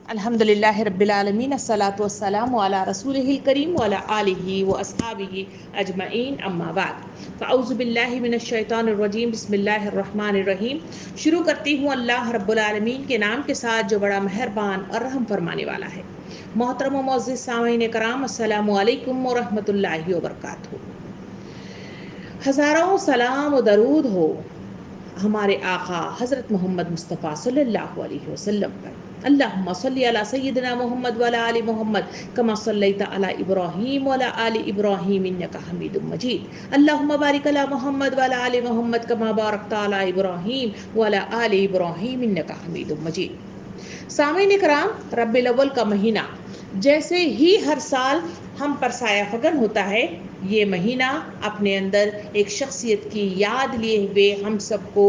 الحمدللہ رب العالمین الصلاۃ والسلام علی رسولہ الکریم وعلی آلہ واصحابہ اجمعین اما بعد فاعوذ باللہ من الشیطان الرجیم بسم اللہ الرحمن الرحیم۔ شروع کرتی ہوں اللہ رب العالمین کے نام کے ساتھ جو بڑا مہربان اور رحم فرمانے والا ہے۔ محترم و معزز سامعین کرام، السلام علیکم ورحمۃ اللہ وبرکاتہ۔ ہزاروں سلام و درود ہو ہمارے آقا حضرت محمد مصطفیٰ صلی اللہ علیہ وسلم پر۔ اللہم صلی علی سیدنا محمد وعلی آل محمد کما صلیت علی ابراہیم وعلی آل ابراہیم انک حمید مجید۔ اللہم بارک علی محمد وعلی آل محمد کما بارکت علی ابراہیم وعلی آل ابراہیم انک حمید مجید۔ سامعین کرام، ربیع الاول کا مہینہ جیسے ہی ہر سال ہم پر سایہ فگن ہوتا ہے، یہ مہینہ اپنے اندر ایک شخصیت کی یاد لیے ہوئے ہم سب کو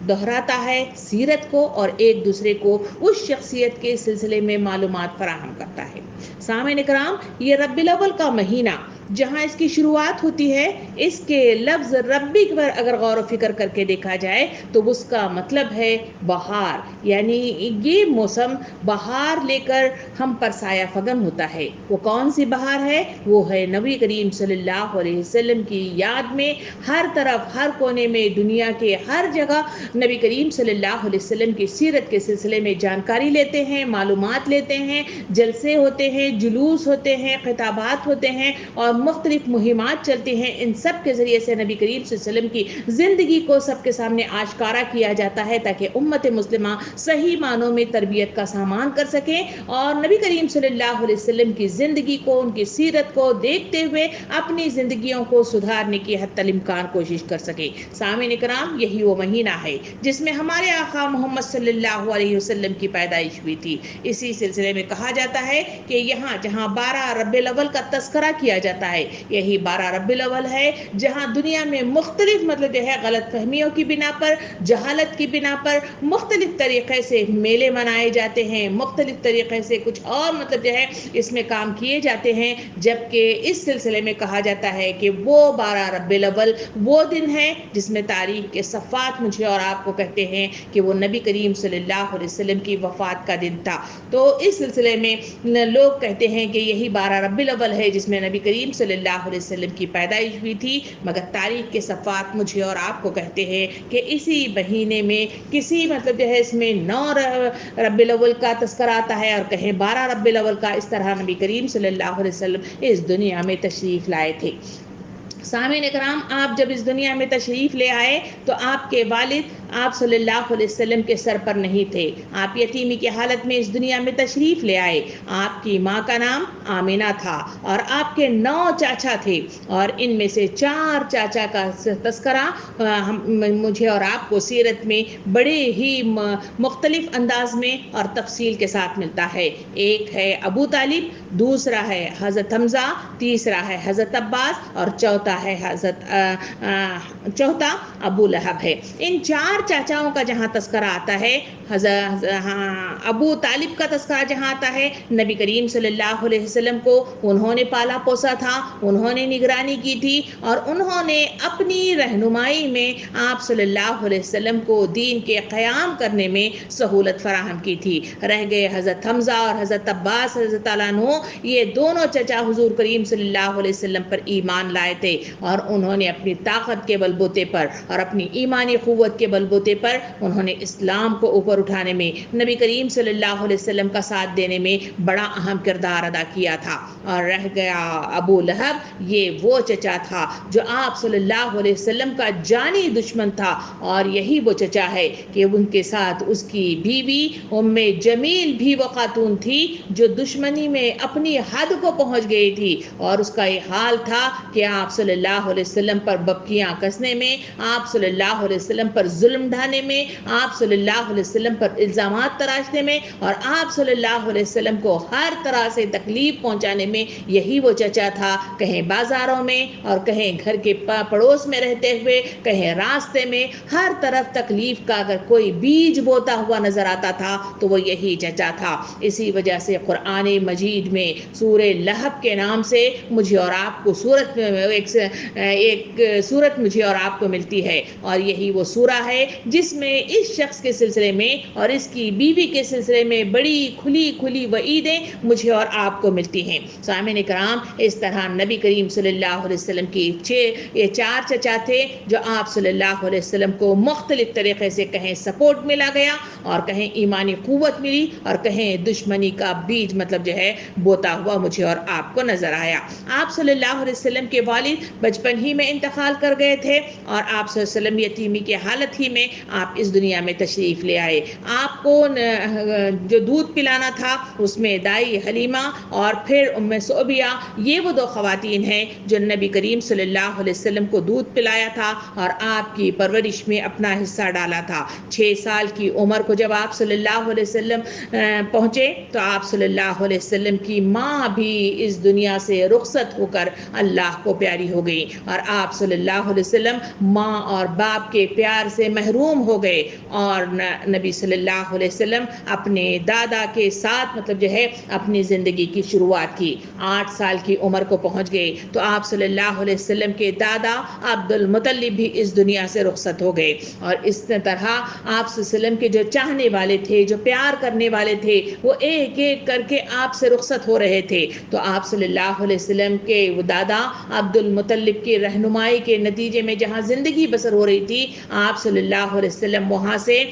دہراتا ہے، سیرت کو، اور ایک دوسرے کو اس شخصیت کے سلسلے میں معلومات فراہم کرتا ہے۔ سامعین کرام، یہ ربیع الاول کا مہینہ جہاں اس کی شروعات ہوتی ہے، اس کے لفظ ربی پر اگر غور و فکر کر کے دیکھا جائے تو اس کا مطلب ہے بہار، یعنی یہ موسم بہار لے کر ہم پر سایہ فگن ہوتا ہے۔ وہ کون سی بہار ہے؟ وہ ہے نبی کریم صلی اللہ علیہ وسلم کی یاد میں ہر طرف، ہر کونے میں، دنیا کے ہر جگہ نبی کریم صلی اللہ علیہ وسلم کی سیرت کے سلسلے میں جانکاری لیتے ہیں، معلومات لیتے ہیں، جلسے ہوتے ہیں، جلوس ہوتے ہیں، خطابات ہوتے ہیں اور مختلف مہمات چلتی ہیں۔ ان سب کے ذریعے سے نبی کریم صلی اللہ علیہ وسلم کی زندگی کو سب کے سامنے آشکارا کیا جاتا ہے تاکہ امت مسلمہ صحیح معنوں میں تربیت کا سامان کر سکیں اور نبی کریم صلی اللہ علیہ وسلم کی زندگی کو، ان کی سیرت کو دیکھتے ہوئے اپنی زندگیوں کو سدھارنے کی حتی الامکان کوشش کر سکیں۔ سامعین کرام، یہی وہ مہینہ ہے جس میں ہمارے آقا محمد صلی اللہ علیہ وسلم کی پیدائش ہوئی تھی۔ اسی سلسلے میں کہا جاتا ہے کہ یہاں جہاں 12 ربیع الاول کا تذکرہ کیا جاتا ہے، یہی 12 ربیع الاول ہے جہاں دنیا میں مختلف غلط فہمیوں کی بنا پر، جہالت کی بنا پر مختلف طریقے سے میلے منائے جاتے ہیں، مختلف طریقے سے کچھ اور اس میں کام کیے جاتے ہیں، جبکہ اس سلسلے میں کہا جاتا ہے کہ وہ 12 ربیع الاول وہ دن ہے جس میں تاریخ کے صفحات مجھے اور آپ کو کہتے ہیں کہ وہ نبی کریم صلی اللہ علیہ وسلم کی وفات کا دن تھا۔ تو اس سلسلے میں لوگ کہتے ہیں کہ یہی 12 ربیع الاول ہے جس میں نبی کریم صلی اللہ علیہ وسلم کی پیدائش ہوئی تھی، مگر تاریخ کے صفحات مجھے اور آپ کو کہتے ہیں کہ اسی مہینے میں کسی اس میں 9 ربیع الاول کا تذکرہ آتا ہے اور کہیں 12 ربیع الاول کا۔ اس طرح نبی کریم صلی اللہ علیہ وسلم اس دنیا میں تشریف لائے تھے۔ سامعین کرام، آپ جب اس دنیا میں تشریف لے آئے تو آپ کے والد آپ صلی اللہ علیہ وسلم کے سر پر نہیں تھے، آپ یتیمی کی حالت میں اس دنیا میں تشریف لے آئے۔ آپ کی ماں کا نام آمینہ تھا اور آپ کے 9 چاچا تھے، اور ان میں سے 4 چاچا کا تذکرہ مجھے اور آپ کو سیرت میں بڑے ہی مختلف انداز میں اور تفصیل کے ساتھ ملتا ہے۔ ایک ہے ابو طالب، دوسرا ہے حضرت حمزہ، تیسرا ہے حضرت عباس اور چوتھا ابو لہب ہے۔ ان 4 چاچاؤں کا جہاں تذکرہ آتا ہے، ابو طالب کا تذکرہ جہاں آتا ہے، نبی کریم صلی اللہ علیہ وسلم کو انہوں نے پالا پوسا تھا، انہوں نے نگرانی کی تھی اور انہوں نے اپنی رہنمائی میں آپ صلی اللہ علیہ وسلم کو دین کے قیام کرنے میں سہولت فراہم کی تھی۔ رہ گئے حضرت حمزہ اور حضرت عباس رضی اللہ عنہ، یہ دونوں چچا حضور کریم صلی اللہ علیہ وسلم پر ایمان لائے تھے اور انہوں نے اپنی طاقت کے بل بوتے پر اور اپنی ایمانی قوت کے بل بوتے پر انہوں نے اسلام کو اوپر اٹھانے میں، نبی کریم صلی اللہ علیہ وسلم کا ساتھ دینے میں بڑا اہم کردار ادا کیا تھا۔ اور رہ گیا ابو لہب، یہ وہ چچا تھا جو آپ صلی اللہ علیہ وسلم کا جانی دشمن تھا، اور یہی وہ چچا ہے کہ ان کے ساتھ اس کی بیوی ام جمیل بھی وہ خاتون تھی جو دشمنی میں اپنی حد کو پہنچ گئی تھی، اور اس کا یہ حال تھا کہ آپ صلی اللہ علیہ وسلم پر بپکیاں کسنے میں، آپ صلی اللہ علیہ وسلم پر ظلم ڈھانے میں، آپ صلی اللہ علیہ وسلم پر الزامات تراشنے میں اور آپ صلی اللہ علیہ وسلم کو ہر طرح سے تکلیف پہنچانے میں یہی وہ چچا تھا۔ کہیں بازاروں میں اور کہیں گھر کے پڑوس میں رہتے ہوئے، کہیں راستے میں، ہر طرف تکلیف کا اگر کوئی بیج بوتا ہوا نظر آتا تھا تو وہ یہی چچا تھا۔ اسی وجہ سے قرآن مجید میں سورہ لہب کے نام سے مجھے اور آپ کو ایک سورت مجھے اور آپ کو ملتی ہے، اور یہی وہ سورہ ہے جس میں اس شخص کے سلسلے میں اور اس کی بیوی کے سلسلے میں بڑی کھلی وعیدیں مجھے اور آپ کو ملتی ہیں۔ سامعین کرام، اس طرح نبی کریم صلی اللہ علیہ وسلم کی یہ 4 چچا تھے جو آپ صلی اللہ علیہ وسلم کو مختلف طریقے سے کہیں سپورٹ ملا گیا اور کہیں ایمانی قوت ملی اور کہیں دشمنی کا بیج مطلب جو ہے بوتا ہوا مجھے اور آپ کو نظر آیا۔ آپ صلی اللہ علیہ وسلم کے والد بچپن ہی میں انتقال کر گئے تھے اور آپ صلی اللہ علیہ وسلم یتیمی کی حالت ہی میں آپ اس دنیا میں تشریف لے آئے۔ آپ کو جو دودھ پلانا تھا اس میں دائی حلیمہ اور پھر ام صوبیہ، یہ وہ 2 خواتین ہیں جو نبی کریم صلی اللہ علیہ وسلم کو دودھ پلایا تھا اور آپ کی پرورش میں اپنا حصہ ڈالا تھا۔ 6 سال کی عمر کو جب آپ صلی اللہ علیہ وسلم پہنچے تو آپ صلی اللہ علیہ وسلم کی ماں بھی اس دنیا سے رخصت ہو کر اللہ کو پیاری ہو گئی اور آپ صلی اللہ علیہ وسلم ماں اور باپ کے پیار سے محروم ہو گئے اور نبی صلی اللہ علیہ وسلم اپنے دادا کے ساتھ مطلب جو ہے اپنی زندگی کی شروعات کی۔ 8 سال کی عمر کو پہنچ گئے تو آپ صلی اللہ علیہ وسلم کے دادا عبد المطلب بھی اس دنیا سے رخصت ہو گئے اور اس طرح آپ صلی اللہ علیہ وسلم کے جو چاہنے والے تھے، جو پیار کرنے والے تھے، وہ ایک ایک کر کے آپ سے رخصت ہو رہے تھے۔ تو آپ صلی اللہ علیہ وسلم کے دادا عبد المطلب کی رہنمائی کے نتیجے میں جہاں زندگی بسر ہو رہی تھی، آپ صلی اللہ علیہ وسلم وہاں سے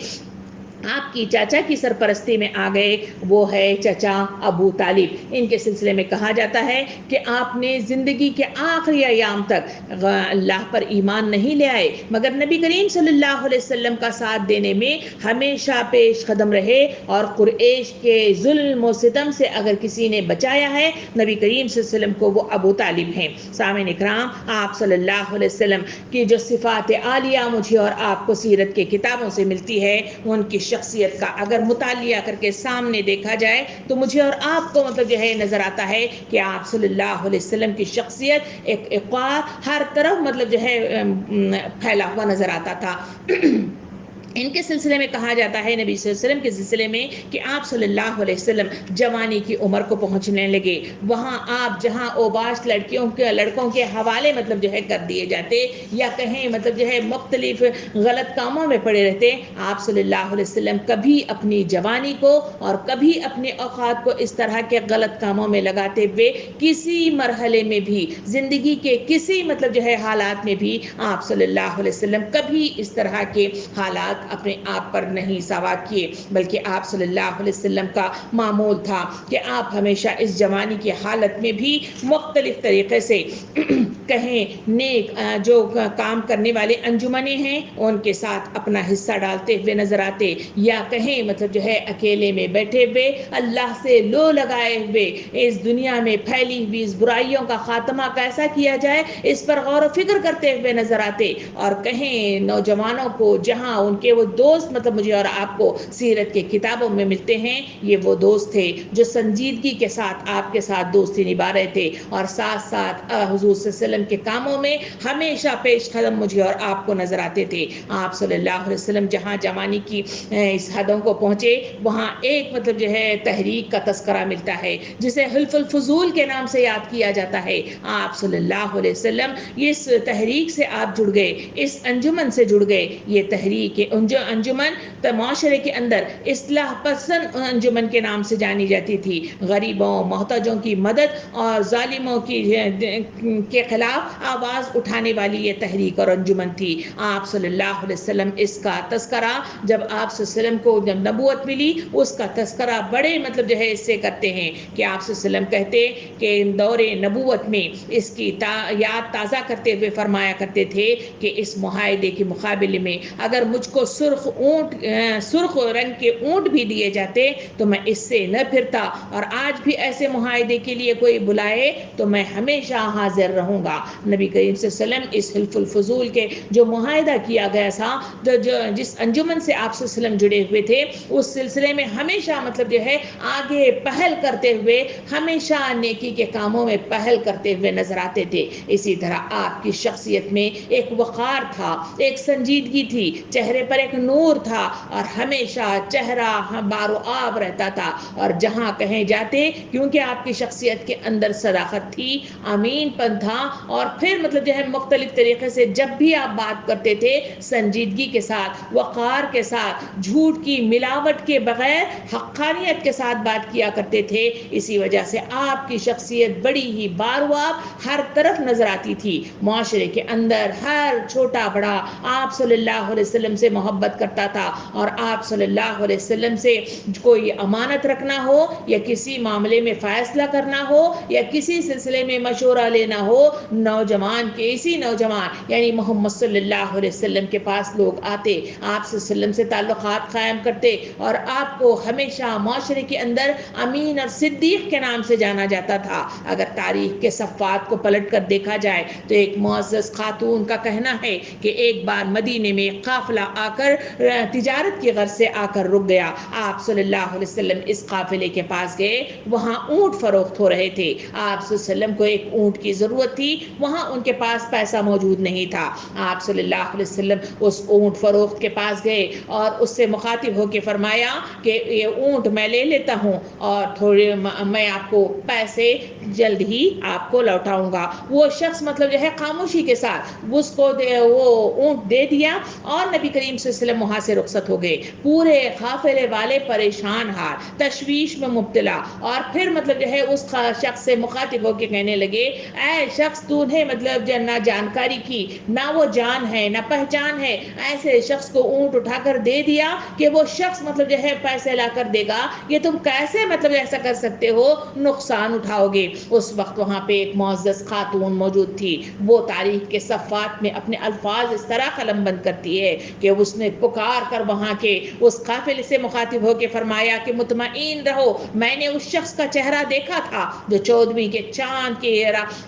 آپ کی چاچا کی سرپرستی میں آ گئے، وہ ہے چچا ابو طالب۔ ان کے سلسلے میں کہا جاتا ہے کہ آپ نے زندگی کے آخری ایام تک اللہ پر ایمان نہیں لے آئے مگر نبی کریم صلی اللہ علیہ وسلم کا ساتھ دینے میں ہمیشہ پیش قدم رہے اور قریش کے ظلم و ستم سے اگر کسی نے بچایا ہے نبی کریم صلی اللہ علیہ وسلم کو، وہ ابو طالب ہیں۔ سامعین اکرام، آپ صلی اللہ علیہ وسلم کی جو صفات عالیہ مجھے اور آپ کو سیرت کے کتابوں سے ملتی ہے، ان کی شخصیت کا اگر مطالعہ کر کے سامنے دیکھا جائے تو مجھے اور آپ کو مطلب جو ہے نظر آتا ہے کہ آپ صلی اللہ علیہ وسلم کی شخصیت ایک اقوار ہر طرف مطلب جو ہے پھیلا ہوا نظر آتا تھا۔ ان کے سلسلے میں کہا جاتا ہے نبی صلی اللہ علیہ وسلم کے سلسلے میں کہ آپ صلی اللہ علیہ وسلم جوانی کی عمر کو پہنچنے لگے، وہاں آپ جہاں اوباش لڑکوں کے حوالے مطلب جو ہے کر دیے جاتے یا کہیں مطلب جو ہے مختلف غلط کاموں میں پڑے رہتے، آپ صلی اللہ علیہ وسلم کبھی اپنی جوانی کو اور کبھی اپنے اوقات کو اس طرح کے غلط کاموں میں لگاتے ہوئے کسی مرحلے میں بھی زندگی کے کسی مطلب جو ہے حالات میں بھی آپ صلی اللہ علیہ وسلم کبھی اس طرح کے حالات اپنے آپ پر نہیں سوار کیے، بلکہ آپ صلی اللہ علیہ وسلم کا معمول تھا کہ آپ ہمیشہ اس جوانی کی حالت میں بھی مختلف طریقے سے کہیں نیک جو کام کرنے والے انجمنیں ہیں ان کے ساتھ اپنا حصہ ڈالتے ہوئے نظر آتے، یا کہیں مطلب جو ہے اکیلے میں بیٹھے ہوئے اللہ سے لو لگائے ہوئے اس دنیا میں پھیلی ہوئی اس برائیوں کا خاتمہ کیسا کیا جائے اس پر غور و فکر کرتے ہوئے نظر آتے، اور کہیں نوجوانوں کو جہاں ان کے وہ دوست مطلب مجھے اور آپ کو سیرت کے کتابوں میں ملتے ہیں، یہ وہ دوست تھے جو سنجیدگی کے ساتھ آپ کے ساتھ دوستی نبھا رہے تھے اور ساتھ ساتھ حضور صلی اللہ علیہ وسلم کے کاموں میں ہمیشہ پیش قدم مجھے اور آپ کو نظر آتے تھے۔ آپ صلی اللہ علیہ وسلم جہاں جوانی کی اس حدوں کو پہنچے وہاں ایک مطلب جو ہے تحریک کا تذکرہ ملتا ہے جسے حلف الفضول کے نام سے یاد کیا جاتا ہے۔ آپ صلی اللہ علیہ وسلم اس تحریک سے آپ جڑ گئے، اس انجمن سے جڑ گئے۔ یہ تحریک انجمن معاشرے کے اندر اصلاح پسند انجمن کے نام سے جانی جاتی تھی، غریبوں محتاجوں کی مدد اور ظالموں کے خلاف آواز اٹھانے والی یہ تحریک اور انجمن تھی۔ آپ صلی اللہ علیہ وسلم اس کا تذکرہ جب آپ صلی اللہ علیہ وسلم کو جب نبوت ملی اس کا تذکرہ بڑے مطلب جو ہے اس سے کرتے ہیں کہ آپ صلی اللہ علیہ وسلم کہتے کہ دور نبوت میں اس کی یاد تازہ کرتے ہوئے فرمایا کرتے تھے کہ اس معاہدے کے مقابلے میں اگر مجھ کو سرخ رنگ کے اونٹ بھی دیے جاتے تو میں اس سے نہ پھرتا، اور آج بھی ایسے معاہدے کے لیے کوئی بلائے تو میں ہمیشہ حاضر رہوں گا۔ نبی کریم صلی اللہ علیہ وسلم اس حلف الفضول کے جو معاہدہ کیا گیا تھا، جس انجمن سے آپ صلی اللہ علیہ وسلم جڑے ہوئے تھے، اس سلسلے میں ہمیشہ مطلب جو ہے آگے پہل کرتے ہوئے ہمیشہ نیکی کے کاموں میں پہل کرتے ہوئے نظر آتے تھے۔ اسی طرح آپ کی شخصیت میں ایک وقار تھا، ایک سنجیدگی تھی، چہرے پر ایک نور تھا اور ہمیشہ چہرہ بارو آب رہتا تھا، اور جہاں کہیں جاتے کیونکہ آپ کی شخصیت کے اندر صداقت تھی، امین پن تھا، اور پھر مطلب جو ہے مختلف طریقے سے جب بھی آپ بات کرتے تھے سنجیدگی کے ساتھ، وقار کے ساتھ، جھوٹ کی ملاوٹ کے بغیر حقانیت کے ساتھ بات کیا کرتے تھے. اسی وجہ سے آپ کی شخصیت بڑی ہی بارواب ہر طرف نظر آتی تھی. معاشرے کے اندر ہر چھوٹا بڑا آپ صلی اللہ علیہ وسلم سے محبت کرتا تھا، اور آپ صلی اللہ علیہ وسلم سے کوئی امانت رکھنا ہو یا کسی معاملے میں فیصلہ کرنا ہو یا کسی سلسلے میں مشورہ لینا ہو، نوجوان یعنی محمد صلی اللہ علیہ وسلم کے پاس لوگ آتے، آپ صلی اللہ علیہ وسلم سے تعلقات قائم کرتے، اور آپ کو ہمیشہ معاشرے کے اندر امین اور صدیق کے نام سے جانا جاتا تھا. اگر تاریخ کے صفحات کو پلٹ کر دیکھا جائے تو ایک معزز خاتون کا کہنا ہے کہ ایک بار مدینے میں قافلہ آ کر تجارت کی غرض سے آ کر رک گیا. آپ صلی اللہ علیہ وسلم اس قافلے کے پاس گئے، وہاں اونٹ فروخت ہو رہے تھے. آپ صلی اللہ علیہ وسلم کو ایک اونٹ کی ضرورت تھی، وہاں ان کے پاس پیسہ موجود نہیں تھا. آپ صلی اللہ علیہ وسلم اس اونٹ فروخت کے پاس گئے اور اس سے مخاطب ہو کے فرمایا کہ یہ اونٹ میں لے لیتا ہوں اور تھوڑے میں آپ کو پیسے جلد ہی آپ کو لوٹاؤں گا. وہ شخص مطلب جو ہے خاموشی کے ساتھ اس کو وہ اونٹ دے دیا اور نبی کریم صلی اللہ علیہ وسلم وہاں سے رخصت ہو گئے. پورے قافلے والے پریشان حال، تشویش میں مبتلا، اور پھر مطلب جو ہے اس شخص سے مخاطب ہو کے کہنے لگے اے شخص، تو نے مطلب جو نہ جانکاری کی، نہ وہ جان ہے نہ پہچان ہے، ایسے شخص کو اونٹ اٹھا کر دے دیا کہ وہ شخص مطلب جو ہے پیسے لا کر دے گا، یہ تم کیسے مطلب ایسا کر سکتے ہو، نقصان اٹھاؤ گے. اس وقت وہاں پہ ایک معزز خاتون موجود تھی، وہ تاریخ کے صفحات میں اپنے الفاظ اس طرح قلم بند کرتی ہے کہ اس نے پکار کر وہاں کے اس قافلے سے مخاطب ہو کے فرمایا کہ مطمئن رہو، میں نے اس شخص کا چہرہ دیکھا تھا جو 14ویں کے چاند کے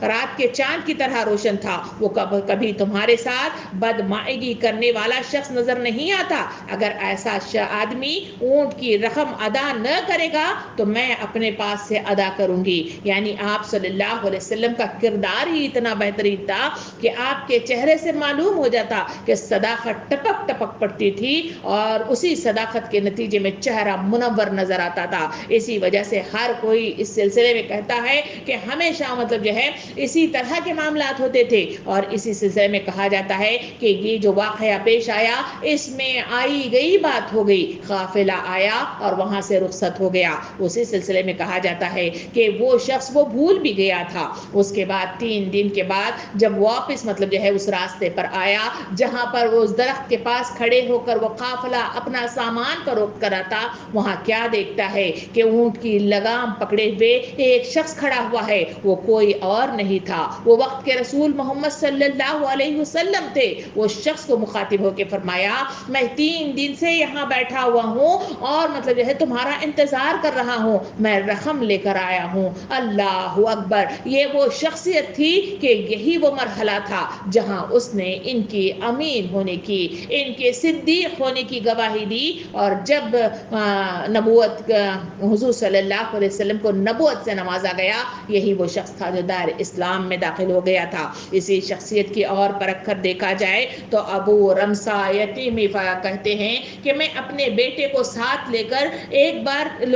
رات کے چاند کی طرح روشن تھا. وہ کبھی تمہارے ساتھ بدمعاشی کرنے والا شخص نظر نہیں آتا. اگر ایسا آدمی اونٹ کی رقم ادا نہ کرے گا تو میں اپنے پاس سے ادا کروں گی. یعنی آپ صلی اللہ علیہ وسلم کا کردار ہی اتنا بہترین تھا کہ آپ کے چہرے سے معلوم ہو جاتا کہ صداقت ٹپک ٹپک پڑتی تھی، اور اسی صداقت کے نتیجے میں چہرہ منور نظر آتا تھا. اسی وجہ سے ہر کوئی اس سلسلے میں کہتا ہے کہ ہمیشہ مطلب جو ہے اسی طرح کے معاملات ہوتے تھے، اور اسی سلسلے میں کہا جاتا ہے کہ یہ جو واقعہ پیش آیا اس میں آئی گئی بات ہو گئی، قافلہ آیا اور وہاں سے رخصت ہو گیا. اسی سلسلے میں کہا جاتا ہے کہ وہ شخص وہ بھول بھی گیا تھا. اس کے بعد 3 دن کے بعد جب واپس مطلب جو ہے اس راستے پر آیا جہاں پر وہ اس درخت کے پاس کھڑے ہو کر وہ قافلہ اپنا سامان فروخت کرا تھا، وہاں کیا دیکھتا ہے کہ اونٹ کی لگام پکڑے ہوئے ایک شخص کھڑا ہوا ہے. وہ کوئی اور نہیں تھا، وہ وقت کے رسول محمد صلی اللہ علیہ وسلم تھے. وہ شخص کو مخاطب ہو کے فرمایا میں 3 دن سے یہاں بیٹھا ہوا ہوں اور مطلب جو ہے تمہارا انتظار کر رہا ہوں، میں رقم لے کر آیا ہوں. اللہ اکبر! یہ وہ شخصیت تھی کہ یہی وہ مرحلہ تھا جہاں اس نے ان کی امین ہونے کی، ان کے صدیق ہونے کی گواہی دی. اور جب نبوت حضور صلی اللہ علیہ وسلم کو نبوت سے نوازا گیا، یہی وہ شخص تھا جو دار اسلام میں داخل ہو گیا تھا. اسی شخصیت کی اور پرکھ کر دیکھا جائے تو ابو رمسا یتیمی کہتے ہیں کہ میں اپنے بیٹے کو ساتھ لے کر ایک بار ان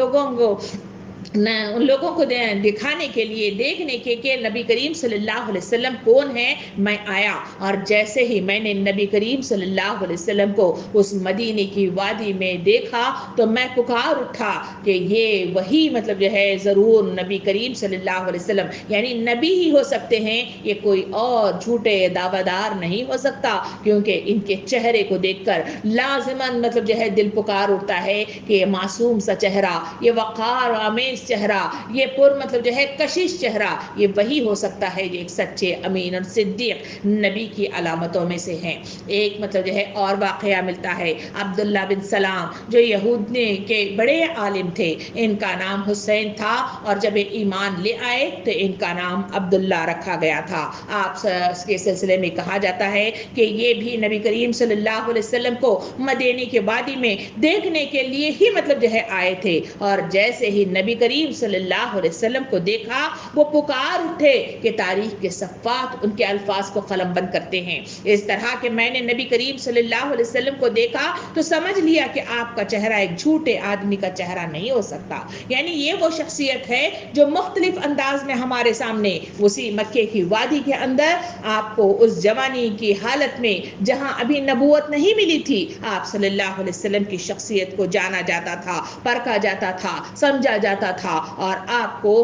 لوگوں کو دکھانے کے لیے، دیکھنے کے کہ نبی کریم صلی اللہ علیہ وسلم کون ہے، میں آیا، اور جیسے ہی میں نے نبی کریم صلی اللہ علیہ وسلم کو اس مدینے کی وادی میں دیکھا تو میں پکار اٹھا کہ یہ وہی مطلب جو ہے ضرور نبی کریم صلی اللہ علیہ وسلم یعنی نبی ہی ہو سکتے ہیں، یہ کوئی اور جھوٹے دعویدار نہیں ہو سکتا. کیونکہ ان کے چہرے کو دیکھ کر لازماً مطلب جو ہے دل پکار اٹھتا ہے کہ یہ معصوم سا چہرہ، یہ وقار آمیز چہرہ، یہ پر مطلب جو ہے کشش چہرہ، یہ وہی ہو سکتا ہے جو ایک سچے امین اور صدیق نبی کی علامتوں میں سے ہیں. ایک مطلب جو ہے اور واقعہ ملتا ہے عبداللہ بن سلام جو یہود کے بڑے عالم تھے، ان کا نام حسین تھا، اور جب ایمان لے آئے تو ان کا نام عبداللہ رکھا گیا تھا. آپ کے سلسلے میں کہا جاتا ہے کہ یہ بھی نبی کریم صلی اللہ علیہ وسلم کو مدینے کے وادی میں دیکھنے کے لیے ہی مطلب جو ہے آئے تھے، اور جیسے ہی نبی کریم کریم صلی اللہ علیہ وسلم کو دیکھا وہ پکار اٹھے کہ تاریخ کے صفحات ان کے الفاظ کو قلم بند کرتے ہیں، اس طرح کہ میں نے نبی کریم صلی اللہ علیہ وسلم کو دیکھا تو سمجھ لیا کہ آپ کا چہرہ ایک جھوٹے آدمی کا چہرہ نہیں ہو سکتا۔ یعنی یہ وہ شخصیت ہے جو مختلف انداز میں ہمارے سامنے اسی مکے کی وادی کے اندر آپ کو اس جوانی کی حالت میں جہاں ابھی نبوت نہیں ملی تھی، آپ صلی اللہ علیہ وسلم کی شخصیت کو جانا جاتا تھا، پرکھا جاتا تھا، سمجھا جاتا تھا، اور آپ کو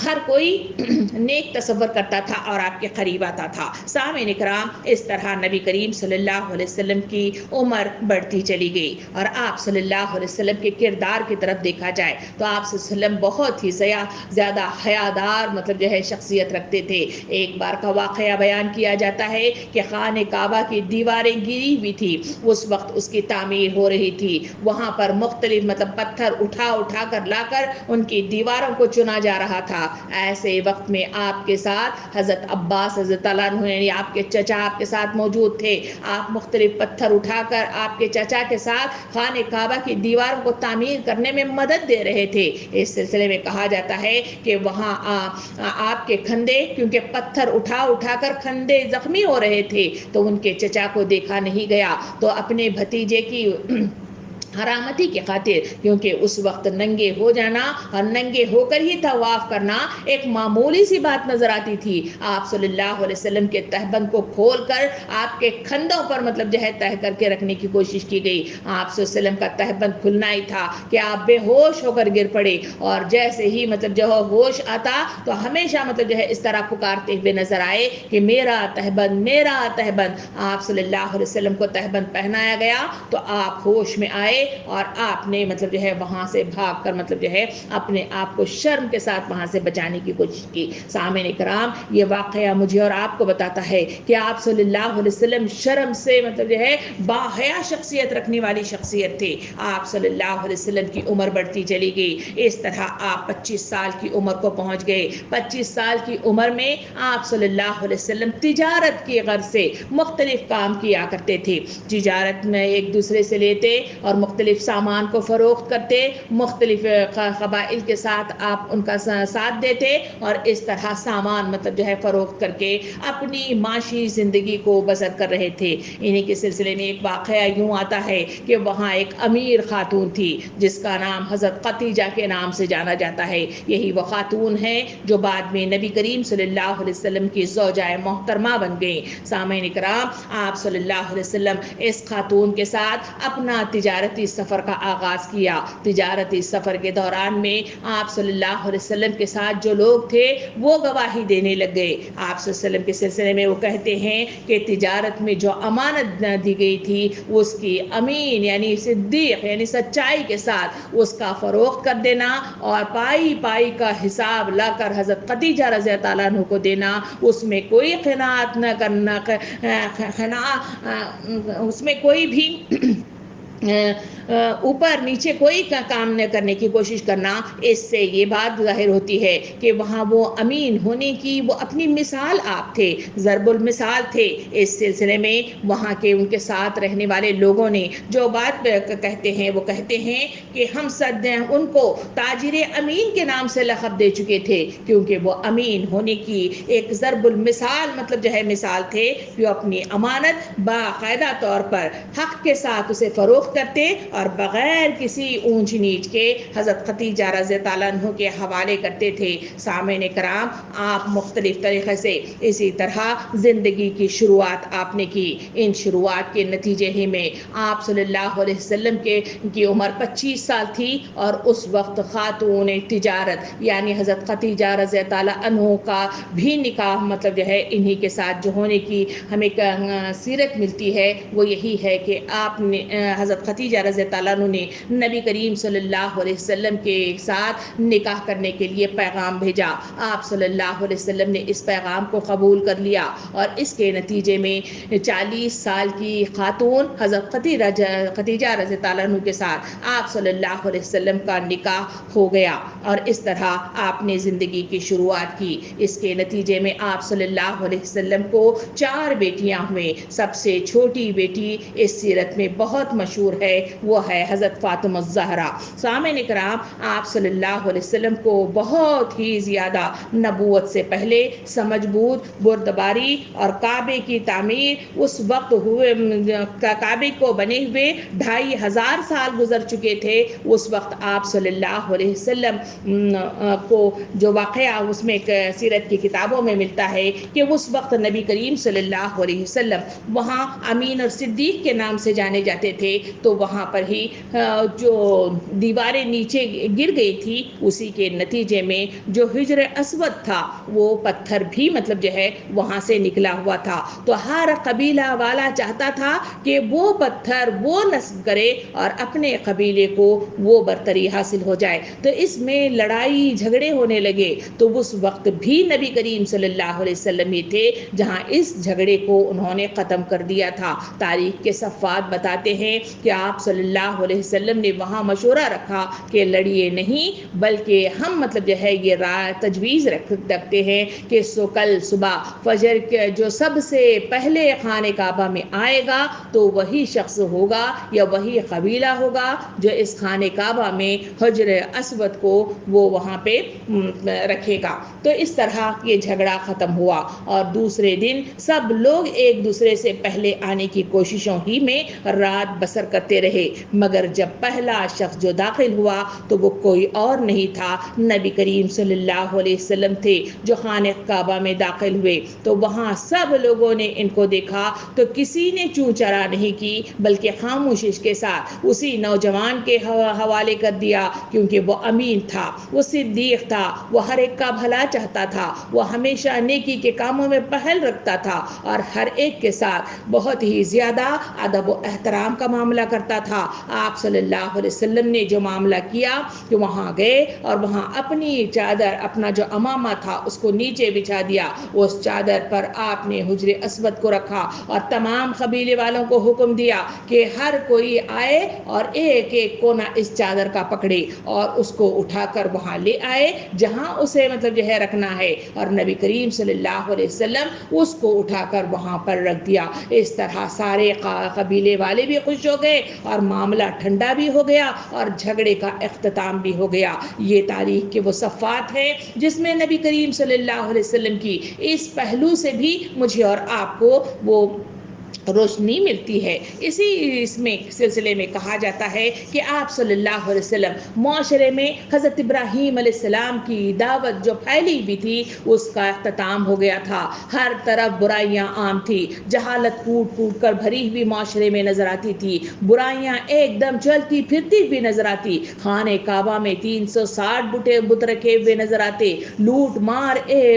ہر کوئی نیک تصور کرتا تھا اور آپ کے قریب آتا تھا۔ سامعین کرام، اس طرح نبی کریم صلی اللہ علیہ وسلم کی عمر بڑھتی چلی گئی، اور آپ صلی اللہ علیہ وسلم کے کردار کی طرف دیکھا جائے تو آپ صلی اللہ علیہ وسلم بہت ہی زیادہ حیادار شخصیت رکھتے تھے۔ ایک بار کا واقعہ بیان کیا جاتا ہے کہ خانہ کعبہ کی دیواریں گری ہوئی تھی، اس وقت اس کی تعمیر ہو رہی تھی، وہاں پر مختلف پتھر اٹھا کر لا کر ان کی دیواروں کو چنا جا رہا تھا۔ ایسے وقت میں آپ کے ساتھ حضرت عباس رضی اللہ عنہ یعنی آپ کے چچا آپ کے ساتھ موجود تھے۔ آپ مختلف پتھر اٹھا کر آپ کے چچا کے ساتھ خانہ کعبہ کی دیواروں کو تعمیر کرنے میں مدد دے رہے تھے۔ اس سلسلے میں کہا جاتا ہے کہ وہاں آپ کے کھندے، کیونکہ پتھر اٹھا کر کھندے زخمی ہو رہے تھے، تو ان کے چچا کو دیکھا نہیں گیا، تو اپنے بھتیجے کی حرامتی کی خاطر، کیونکہ اس وقت ننگے ہو جانا اور ننگے ہو کر ہی طواف کرنا ایک معمولی سی بات نظر آتی تھی، آپ صلی اللہ علیہ وسلم کے تہبند کو کھول کر آپ کے کھندوں پر تہ کر کے رکھنے کی کوشش کی گئی۔ آپ صلی اللہ علیہ وسلم کا تہبند کھلنا ہی تھا کہ آپ بے ہوش ہو کر گر پڑے، اور جیسے ہی ہوش آتا تو ہمیشہ اس طرح پکارتے ہوئے نظر آئے کہ میرا تہبند، میرا تہبند۔ آپ صلی اللہ علیہ وسلم کو تہبند پہنایا گیا تو آپ ہوش میں آئے، اور آپ نے وہاں سے بھاگ کر اپنے آپ کو شرم کے ساتھ وہاں سے بچانے کی کوشش کی۔ سامعین کرام، یہ واقعہ مجھے اور آپ کو بتاتا ہے کہ آپ صلی اللہ علیہ وسلم شرم سے باحیا شخصیت رکھنے والی شخصیت تھے۔ آپ صلی اللہ علیہ وسلم کی عمر بڑھتی چلی گئی، اس طرح آپ 25 سال کی عمر کو پہنچ گئے۔ 25 سال کی عمر میں آپ صلی اللہ علیہ وسلم تجارت کی غرض سے مختلف کام کیا کرتے تھے۔ تجارت میں ایک دوسرے سے لیتے اور مختلف سامان کو فروخت کرتے، مختلف قبائل کے ساتھ آپ ان کا ساتھ دیتے، اور اس طرح سامان فروخت کر کے اپنی معاشی زندگی کو بسر کر رہے تھے۔ انہی کے سلسلے میں ایک واقعہ یوں آتا ہے کہ وہاں ایک امیر خاتون تھی جس کا نام حضرت خدیجہ کے نام سے جانا جاتا ہے۔ یہی وہ خاتون ہے جو بعد میں نبی کریم صلی اللہ علیہ وسلم کی زوجہ محترمہ بن گئی۔ سامعین کرام، آپ صلی اللہ علیہ وسلم اس خاتون کے ساتھ اپنا تجارتی سفر کا آغاز کیا۔ تجارتی سفر کے دوران میں آپ صلی اللہ علیہ وسلم کے ساتھ جو لوگ تھے وہ گواہی دینے لگ گئے۔ آپ صلی اللہ علیہ وسلم کے سلسلے میں وہ کہتے ہیں کہ تجارت میں جو امانت دی گئی تھی اس کی امین یعنی صدیق یعنی سچائی کے ساتھ اس کا فروخت کر دینا، اور پائی پائی کا حساب لا کر حضرت خدیجہ رضی اللہ عنہ کو دینا، اس میں کوئی خیانت نہ کرنا، اس میں کوئی بھی اوپر نیچے کوئی کام نہ کرنے کی کوشش کرنا۔ اس سے یہ بات ظاہر ہوتی ہے کہ وہاں وہ امین ہونے کی وہ اپنی مثال آپ تھے، ضرب المثال تھے۔ اس سلسلے میں وہاں کے ان کے ساتھ رہنے والے لوگوں نے جو بات کہتے ہیں وہ کہتے ہیں کہ ہم ان کو تاجر امین کے نام سے لقب دے چکے تھے، کیونکہ وہ امین ہونے کی ایک ضرب المثال مثال تھے، جو اپنی امانت باقاعدہ طور پر حق کے ساتھ اسے فروخت کرتے اور بغیر کسی اونچ نیچ کے حضرت خدیجہ رضی اللہ عنہ کے حوالے کرتے تھے۔ سامعین کرام، آپ مختلف طریقے سے اسی طرح زندگی کی شروعات آپ نے کی۔ ان شروعات کے نتیجے ہی میں آپ صلی اللہ علیہ وسلم کی عمر 25 سال تھی، اور اس وقت خاتون تجارت یعنی حضرت خدیجہ رضی اللہ عنہ کا بھی نکاح انہی کے ساتھ جو ہونے کی ہمیں سیرت ملتی ہے وہ یہی ہے کہ آپ نے حضرت خدیجہ رضی اللہ عنہ نے نبی کریم صلی اللہ علیہ وسلم کے ساتھ نکاح کرنے کے لیے پیغام بھیجا۔ آپ صلی اللہ علیہ وسلم نے اس پیغام کو قبول کر لیا، اور اس کے نتیجے میں 40 سال کی خاتون حضرت خدیجہ رضی اللہ عنہ کے ساتھ آپ صلی اللہ علیہ وسلم کا نکاح ہو گیا، اور اس طرح آپ نے زندگی کی شروعات کی۔ اس کے نتیجے میں آپ صلی اللہ علیہ وسلم کو 4 بیٹیاں ہوئیں۔ سب سے چھوٹی بیٹی اس سیرت میں بہت مشہور مشہور ہے وہ ہے حضرت فاطمہ الزہرا۔ سامعین کرام، آپ صلی اللہ علیہ وسلم کو بہت ہی زیادہ نبوت سے پہلے سمجھ بوجھ، بردباری اور کعبے کی تعمیر اس وقت ہوئے، کعبے کو بنے ہوئے 2500 سال گزر چکے تھے۔ اس وقت آپ صلی اللہ علیہ وسلم کو جو واقعہ اس میں سیرت کی کتابوں میں ملتا ہے کہ اس وقت نبی کریم صلی اللہ علیہ وسلم وہاں امین اور صدیق کے نام سے جانے جاتے تھے، تو وہاں پر ہی جو دیواریں نیچے گر گئی تھی اسی کے نتیجے میں جو حجر اسود تھا وہ پتھر بھی مطلب جو ہے وہاں سے نکلا ہوا تھا۔ تو ہر قبیلہ والا چاہتا تھا کہ وہ پتھر وہ نصب کرے اور اپنے قبیلے کو وہ برتری حاصل ہو جائے، تو اس میں لڑائی جھگڑے ہونے لگے۔ تو اس وقت بھی نبی کریم صلی اللہ علیہ وسلم ہی تھے جہاں اس جھگڑے کو انہوں نے ختم کر دیا تھا۔ تاریخ کے صفحات بتاتے ہیں کہ آپ صلی اللہ علیہ وسلم نے وہاں مشورہ رکھا کہ لڑیے نہیں، بلکہ ہم مطلب جو ہے یہ تجویز رکھتے ہیں کہ کل صبح فجر کے جو سب سے پہلے خانہ کعبہ میں آئے گا تو وہی شخص ہوگا یا وہی قبیلہ ہوگا جو اس خانہ کعبہ میں حجر اسود کو وہ وہاں پہ رکھے گا۔ تو اس طرح یہ جھگڑا ختم ہوا اور دوسرے دن سب لوگ ایک دوسرے سے پہلے آنے کی کوششوں ہی میں رات بسر کرتے رہے، مگر جب پہلا شخص جو داخل ہوا تو وہ کوئی اور نہیں تھا، نبی کریم صلی اللہ علیہ وسلم تھے جو خانہ کعبہ میں داخل ہوئے۔ تو وہاں سب لوگوں نے ان کو دیکھا تو کسی نے چوں چرا نہیں کی، بلکہ خاموشی کے ساتھ اسی نوجوان کے حوالے کر دیا، کیونکہ وہ امین تھا، وہ صدیق تھا، وہ ہر ایک کا بھلا چاہتا تھا، وہ ہمیشہ نیکی کے کاموں میں پہل رکھتا تھا اور ہر ایک کے ساتھ بہت ہی زیادہ ادب و احترام کا معاملہ کرتا تھا۔ آپ صلی اللہ علیہ وسلم نے جو معاملہ کیا کہ وہاں گئے اور وہاں اپنی چادر، اپنا جو امامہ تھا اس کو نیچے بچھا دیا، اس چادر پر آپ نے حجر اسود کو رکھا اور تمام قبیلے والوں کو حکم دیا کہ ہر کوئی آئے اور ایک ایک کونا اس چادر کا پکڑے اور اس کو اٹھا کر وہاں لے آئے جہاں اسے مطلب جو ہے رکھنا ہے، اور نبی کریم صلی اللہ علیہ وسلم اس کو اٹھا کر وہاں پر رکھ دیا۔ اس طرح سارے قبیلے والے بھی خوش ہو گئے اور معاملہ ٹھنڈا بھی ہو گیا اور جھگڑے کا اختتام بھی ہو گیا۔ یہ تاریخ کے وہ صفحات ہیں جس میں نبی کریم صلی اللہ علیہ وسلم کی اس پہلو سے بھی مجھے اور آپ کو وہ روشنی ملتی ہے۔ اسی اس میں سلسلے میں کہا جاتا ہے کہ آپ صلی اللہ علیہ وسلم معاشرے میں حضرت ابراہیم علیہ السلام کی دعوت جو پھیلی بھی تھی اس کا اختتام ہو گیا تھا۔ ہر طرف برائیاں عام تھی، جہالت کوٹ کوٹ کر بھری ہوئی معاشرے میں نظر آتی تھی، برائیاں ایک دم چلتی پھرتی بھی نظر آتی۔ خانہ کعبہ میں 360 بت رکھے ہوئے نظر آتے، لوٹ مار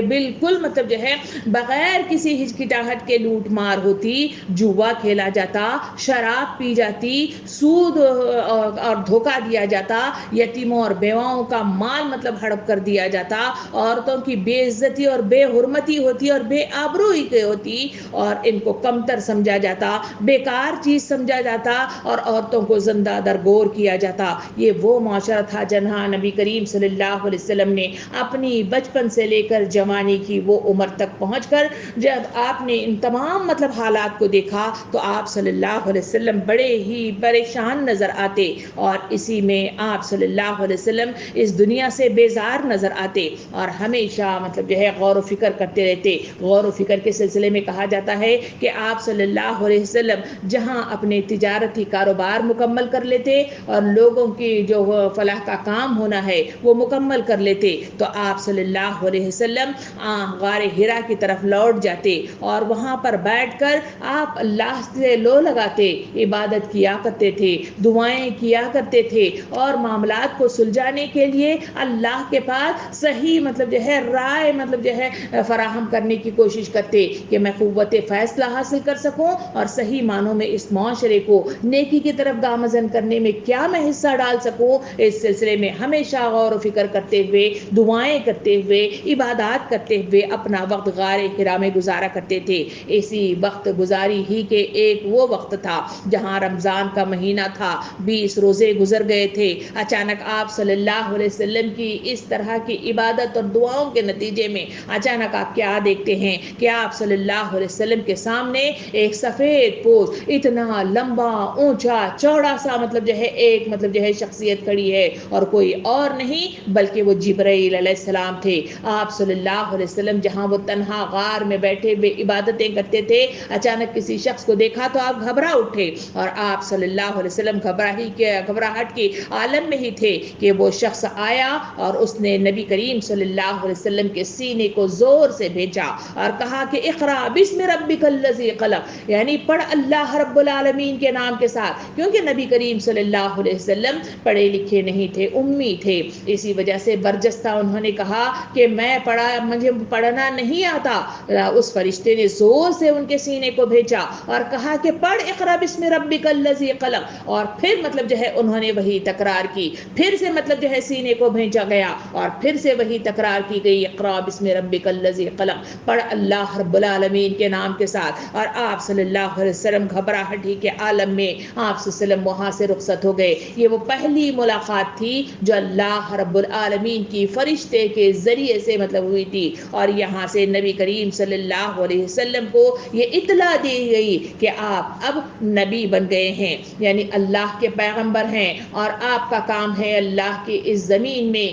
بالکل مطلب جو ہے بغیر کسی ہچکچاہٹ کے لوٹ مار ہوتی، جوا کھیلا جاتا، شراب پی جاتی، سود اور دھوکہ دیا جاتا، یتیموں اور بیواؤں کا مال مطلب ہڑپ کر دیا جاتا، عورتوں کی بے عزتی اور بے حرمتی ہوتی اور بے آبروئی ہوتی اور ان کو کمتر سمجھا جاتا، بیکار چیز سمجھا جاتا اور عورتوں کو زندہ درگور کیا جاتا۔ یہ وہ معاشرہ تھا جہاں نبی کریم صلی اللہ علیہ وسلم نے اپنی بچپن سے لے کر جوانی کی وہ عمر تک پہنچ کر جب آپ نے ان تمام مطلب حالات کو دیکھا تو آپ صلی اللہ علیہ وسلم بڑے ہی پریشان نظر آتے اور اسی میں آپ صلی اللہ علیہ وسلم اس دنیا سے بیزار نظر آتے اور ہمیشہ مطلب جو ہے غور و فکر کرتے رہتے۔ غور و فکر کے سلسلے میں کہا جاتا ہے کہ آپ صلی اللہ علیہ وسلم جہاں اپنے تجارتی کاروبار مکمل کر لیتے اور لوگوں کی جو فلاح کا کام ہونا ہے وہ مکمل کر لیتے تو آپ صلی اللہ علیہ وسلم غار حرا کی طرف لوٹ جاتے اور وہاں پر بیٹھ کر آپ اللہ سے لو لگاتے، عبادت کیا کرتے تھے، دعائیں کیا کرتے تھے اور معاملات کو سلجھانے کے لیے اللہ کے پاس صحیح مطلب جو ہے رائے مطلب جو ہے فراہم کرنے کی کوشش کرتے کہ میں قوت فیصلہ حاصل کر سکوں اور صحیح معنوں میں اس معاشرے کو نیکی کی طرف گامزن کرنے میں کیا میں حصہ ڈال سکوں۔ اس سلسلے میں ہمیشہ غور و فکر کرتے ہوئے، دعائیں کرتے ہوئے، عبادات کرتے ہوئے اپنا وقت غار حرا میں گزارا کرتے تھے۔ اسی وقت گزاری بیماری ہی کے ایک وہ وقت تھا جہاں رمضان کا مہینہ تھا، 20 روزے گزر گئے تھے، اچانک آپ صلی اللہ علیہ وسلم کی اس طرح کی عبادت اور دعاؤں کے نتیجے میں اچانک آپ کیا دیکھتے ہیں کہ آپ صلی اللہ علیہ وسلم کے سامنے ایک سفید پوش اتنا لمبا اونچا چوڑا سا ایک شخصیت کھڑی ہے، اور کوئی اور نہیں بلکہ وہ جبرائیل علیہ السلام تھے۔ آپ صلی اللہ علیہ وسلم جہاں وہ تنہا غار میں بیٹھے بے عبادتیں کرتے تھے، اچانک کسی شخص کو دیکھا تو آپ گھبرا اٹھے، اور آپ صلی اللہ علیہ وسلم گھبراہٹ کے عالم میں ہی تھے کہ وہ شخص آیا اور اس نے نبی کریم صلی اللہ علیہ وسلم کے سینے کو زور سے بھیجا اور کہا کہ اقرا بسم ربک الذی خلق، یعنی پڑھ اللہ رب العالمین کے نام کے ساتھ، کیونکہ نبی کریم صلی اللہ علیہ وسلم پڑھے لکھے نہیں تھے، امی تھے، اسی وجہ سے برجستہ انہوں نے کہا کہ مجھے پڑھنا نہیں آتا۔ اس فرشتے نے زور سے ان کے سینے کو بھیجا اور کہا کہ پڑھ اقرا بسم ربک الذی خلق، اور پھر انہوں نے وہی تکرار کی، پھر سے سینے کو بھیجا گیا اور پھر سے وہی تکرار کی گئی، اقرا بسم ربک الذی خلق، پڑھ اللہ رب العالمین کے نام کے ساتھ۔ اور آپ صلی اللہ علیہ وسلم گھبراہٹ ہی کے عالم میں آپ صلی اللہ علیہ وسلم وہاں سے رخصت ہو گئے۔ یہ وہ پہلی ملاقات تھی جو اللہ رب العالمین کی فرشتے کے ذریعے سے ہوئی تھی، اور یہاں سے نبی کریم صلی اللہ علیہ وسلم کو یہ اطلاع دی گئی کہ آپ اب نبی بن گئے ہیں، یعنی اللہ کے پیغمبر ہیں، اور آپ کا کام ہے اللہ کی اس زمین میں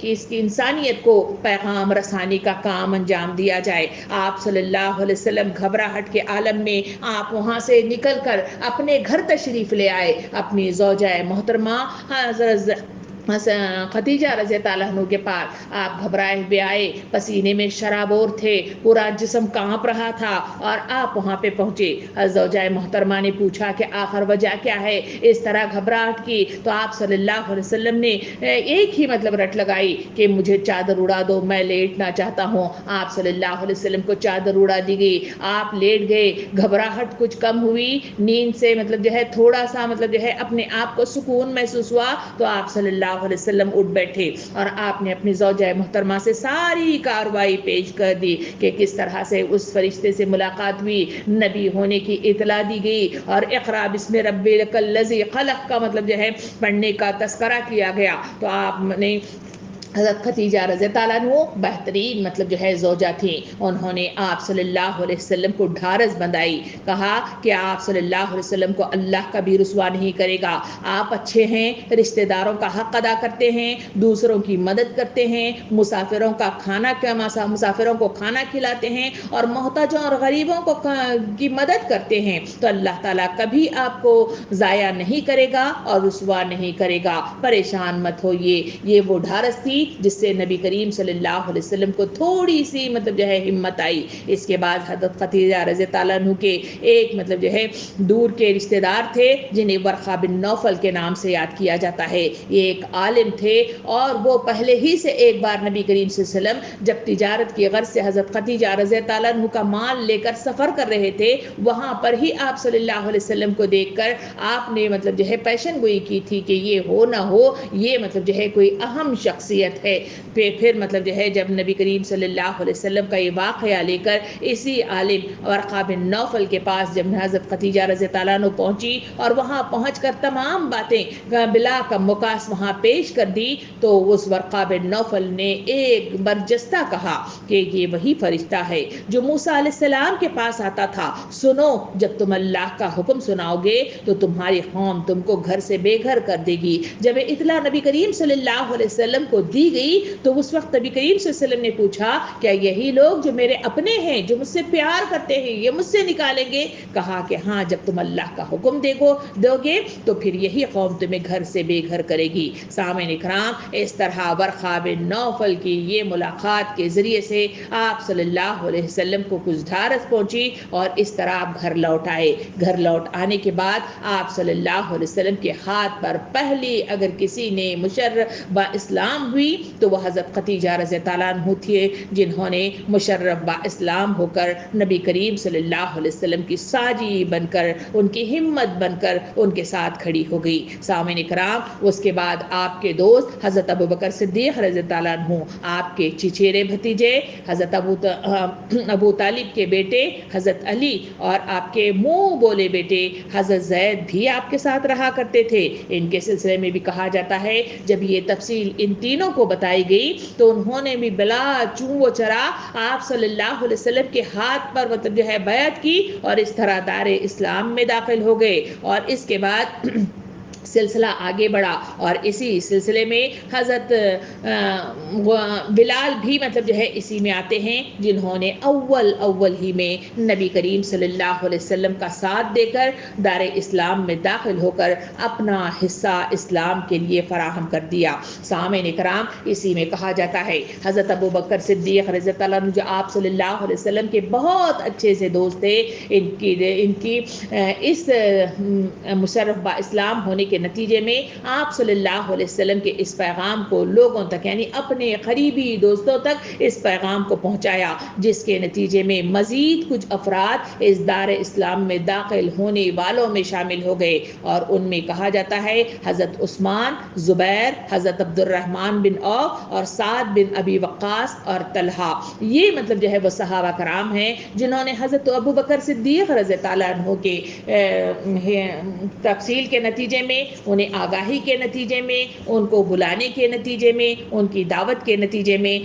اس کی انسانیت کو پیغام رسانی کا کام انجام دیا جائے۔ آپ صلی اللہ علیہ وسلم گھبراہٹ کے عالم میں آپ وہاں سے نکل کر اپنے گھر تشریف لے آئے، اپنی زوجہ محترمہ حضرت خدیجہ رضی اللہ عنہ کے پاس آپ گھبرائے ہوئے آئے، پسینے میں شرابور تھے، پورا جسم کانپ رہا تھا، اور آپ وہاں پہ پہنچے۔ زوجہ محترمہ نے پوچھا کہ آخر وجہ کیا ہے اس طرح گھبراہٹ کی، تو آپ صلی اللہ علیہ وسلم نے ایک ہی رٹ لگائی کہ مجھے چادر اڑا دو، میں لیٹنا چاہتا ہوں۔ آپ صلی اللہ علیہ وسلم کو چادر اڑا دی گئی، آپ لیٹ گئے، گھبراہٹ کچھ کم ہوئی، نیند سے تھوڑا سا اپنے آپ کو سکون محسوس ہوا، تو آپ صلی اللہ علیہ وسلم اٹھ بیٹھے اور آپ نے اپنی زوجہ محترمہ سے ساری کاروائی پیش کر دی کہ کس طرح سے اس فرشتے سے ملاقات ہوئی، نبی ہونے کی اطلاع دی گئی، اور اقرا بسم ربک الذی خلق کا پڑھنے کا تذکرہ کیا گیا۔ تو آپ نے حضرت خدیجہ رضی اللہ عنہ بہترین زوجہ تھیں، انہوں نے آپ صلی اللہ علیہ وسلم کو ڈھارس بندھائی، کہا کہ آپ صلی اللہ علیہ وسلم کو اللہ کبھی رسوا نہیں کرے گا، آپ اچھے ہیں، رشتہ داروں کا حق ادا کرتے ہیں، دوسروں کی مدد کرتے ہیں، مسافروں کو کھانا کھلاتے ہیں، اور محتاجوں اور غریبوں کی مدد کرتے ہیں، تو اللہ تعالیٰ کبھی آپ کو ضائع نہیں کرے گا اور رسوا نہیں کرے گا، پریشان مت ہوئیے۔ یہ وہ ڈھارس تھی جس سے نبی کریم صلی اللہ علیہ وسلم کو تھوڑی سی ہمت آئی۔ اس کے بعد حضرت خدیجہ رضی اللہ عنہ کے ایک دور کے رشتہ دار تھے جنہیں ورقہ بن نوفل کے نام سے یاد کیا جاتا ہے، یہ ایک عالم تھے، اور وہ پہلے ہی سے ایک بار نبی کریم صلی اللہ علیہ وسلم جب تجارت کی غرض سے حضرت خدیجہ رضی اللہ عنہ کا مال لے کر سفر کر رہے تھے، وہاں پر ہی آپ صلی اللہ علیہ وسلم کو دیکھ کر آپ نے پیشن گوئی کی تھی کہ یہ ہو نہ ہو، یہ کوئی اہم شخصیت ہے۔ پھر جب نبی کریم صلی اللہ علیہ وسلم کا یہ واقعہ لے کر اسی عالم ورقہ بن نوفل کے پاس جب حضرت خدیجہ رضی اللہ عنہ پہنچی اور وہاں پہنچ کر تمام باتیں بلا مقاس وہاں پیش کر دی، تو اس ورقہ بن نوفل نے ایک برجستہ کہا کہ یہ وہی فرشتہ ہے جو موسیٰ علیہ السلام کے پاس آتا تھا، سنو، جب تم اللہ کا حکم سناؤ گے تو تمہاری قوم تم کو گھر سے بے گھر کر دے گی۔ جب اطلاع نبی کریم صلی اللہ علیہ وسلم کو دی گئی تو اس وقت نبی کریم صلی اللہ علیہ وسلم نے پوچھا کیا یہی لوگ جو میرے اپنے ہیں، جو مجھ سے پیار کرتے ہیں، یہ مجھ سے نکالیں گے؟ کہا کہ ہاں، جب تم اللہ کا حکم دو گے تو پھر یہی قوم تمہیں گھر سے بے گھر کرے گی۔ سامعین اکرام، اس طرح ورقہ بن نوفل کی یہ ملاقات کے ذریعے سے آپ صلی اللہ علیہ وسلم کو کچھ ڈھارس پہنچی، اور اس طرح آپ گھر لوٹ آئے۔ گھر لوٹ آنے کے بعد آپ صلی اللہ علیہ وسلم کے ہاتھ پر پہلی اگر کسی نے مشرف با اسلام ہوئی ہوئی تو وہ حضرت خدیجہ رضی اللہ عنہ تھے جنہوں نے مشرف با اسلام ہو کر نبی کریم صلی اللہ علیہ وسلم کی ساجی بن کر، ان کی ہمت بن کر ان کے ساتھ کھڑی ہو گئی۔ سامعین کرام، اس کے بعد آپ کے دوست حضرت ابوبکر صدیق رضی اللہ عنہ، آپ کے چچیرے بھتیجے حضرت ابو طالب کے بیٹے حضرت علی اور آپ کے منہ بولے بیٹے حضرت زید بھی آپ کے ساتھ رہا کرتے تھے۔ ان کے سلسلے میں بھی کہا جاتا ہے جب یہ تفصیل ان تینوں کو بتائی گئی تو انہوں نے بھی بلا چون و چرا آپ صلی اللہ علیہ وسلم کے ہاتھ پر مطلب جو ہے بیعت کی اور اس طرح دار اسلام میں داخل ہو گئے۔ اور اس کے بعد سلسلہ آگے بڑھا اور اسی سلسلے میں حضرت بلال بھی مطلب جو ہے اسی میں آتے ہیں جنہوں نے اول ہی میں نبی کریم صلی اللہ علیہ وسلم کا ساتھ دے کر دار اسلام میں داخل ہو کر اپنا حصہ اسلام کے لیے فراہم کر دیا۔ سامعین کرام، اسی میں کہا جاتا ہے حضرت ابوبکر صدیق رضی اللہ عنہ جو آپ صلی اللہ علیہ وسلم کے بہت اچھے سے دوست تھے، ان کی اس مشرف با اسلام ہونے کے نتیجے میں آپ صلی اللہ علیہ وسلم کے اس پیغام کو لوگوں تک، یعنی اپنے قریبی دوستوں تک اس پیغام کو پہنچایا، جس کے نتیجے میں مزید کچھ افراد اس دار اسلام میں داخل ہونے والوں میں شامل ہو گئے، اور ان میں کہا جاتا ہے حضرت عثمان، زبیر، حضرت عبد الرحمن بن عوف اور سعد بن ابی وقاص اور طلحہ۔ یہ مطلب جو ہے وہ صحابہ کرام ہیں جنہوں نے حضرت ابوبکر صدیق رضی اللہ عنہ کے تفصیل کے نتیجے میں، انہیں آگاہی کے نتیجے میں، ان کو بلانے کے نتیجے میں، ان کی دعوت کے نتیجے میں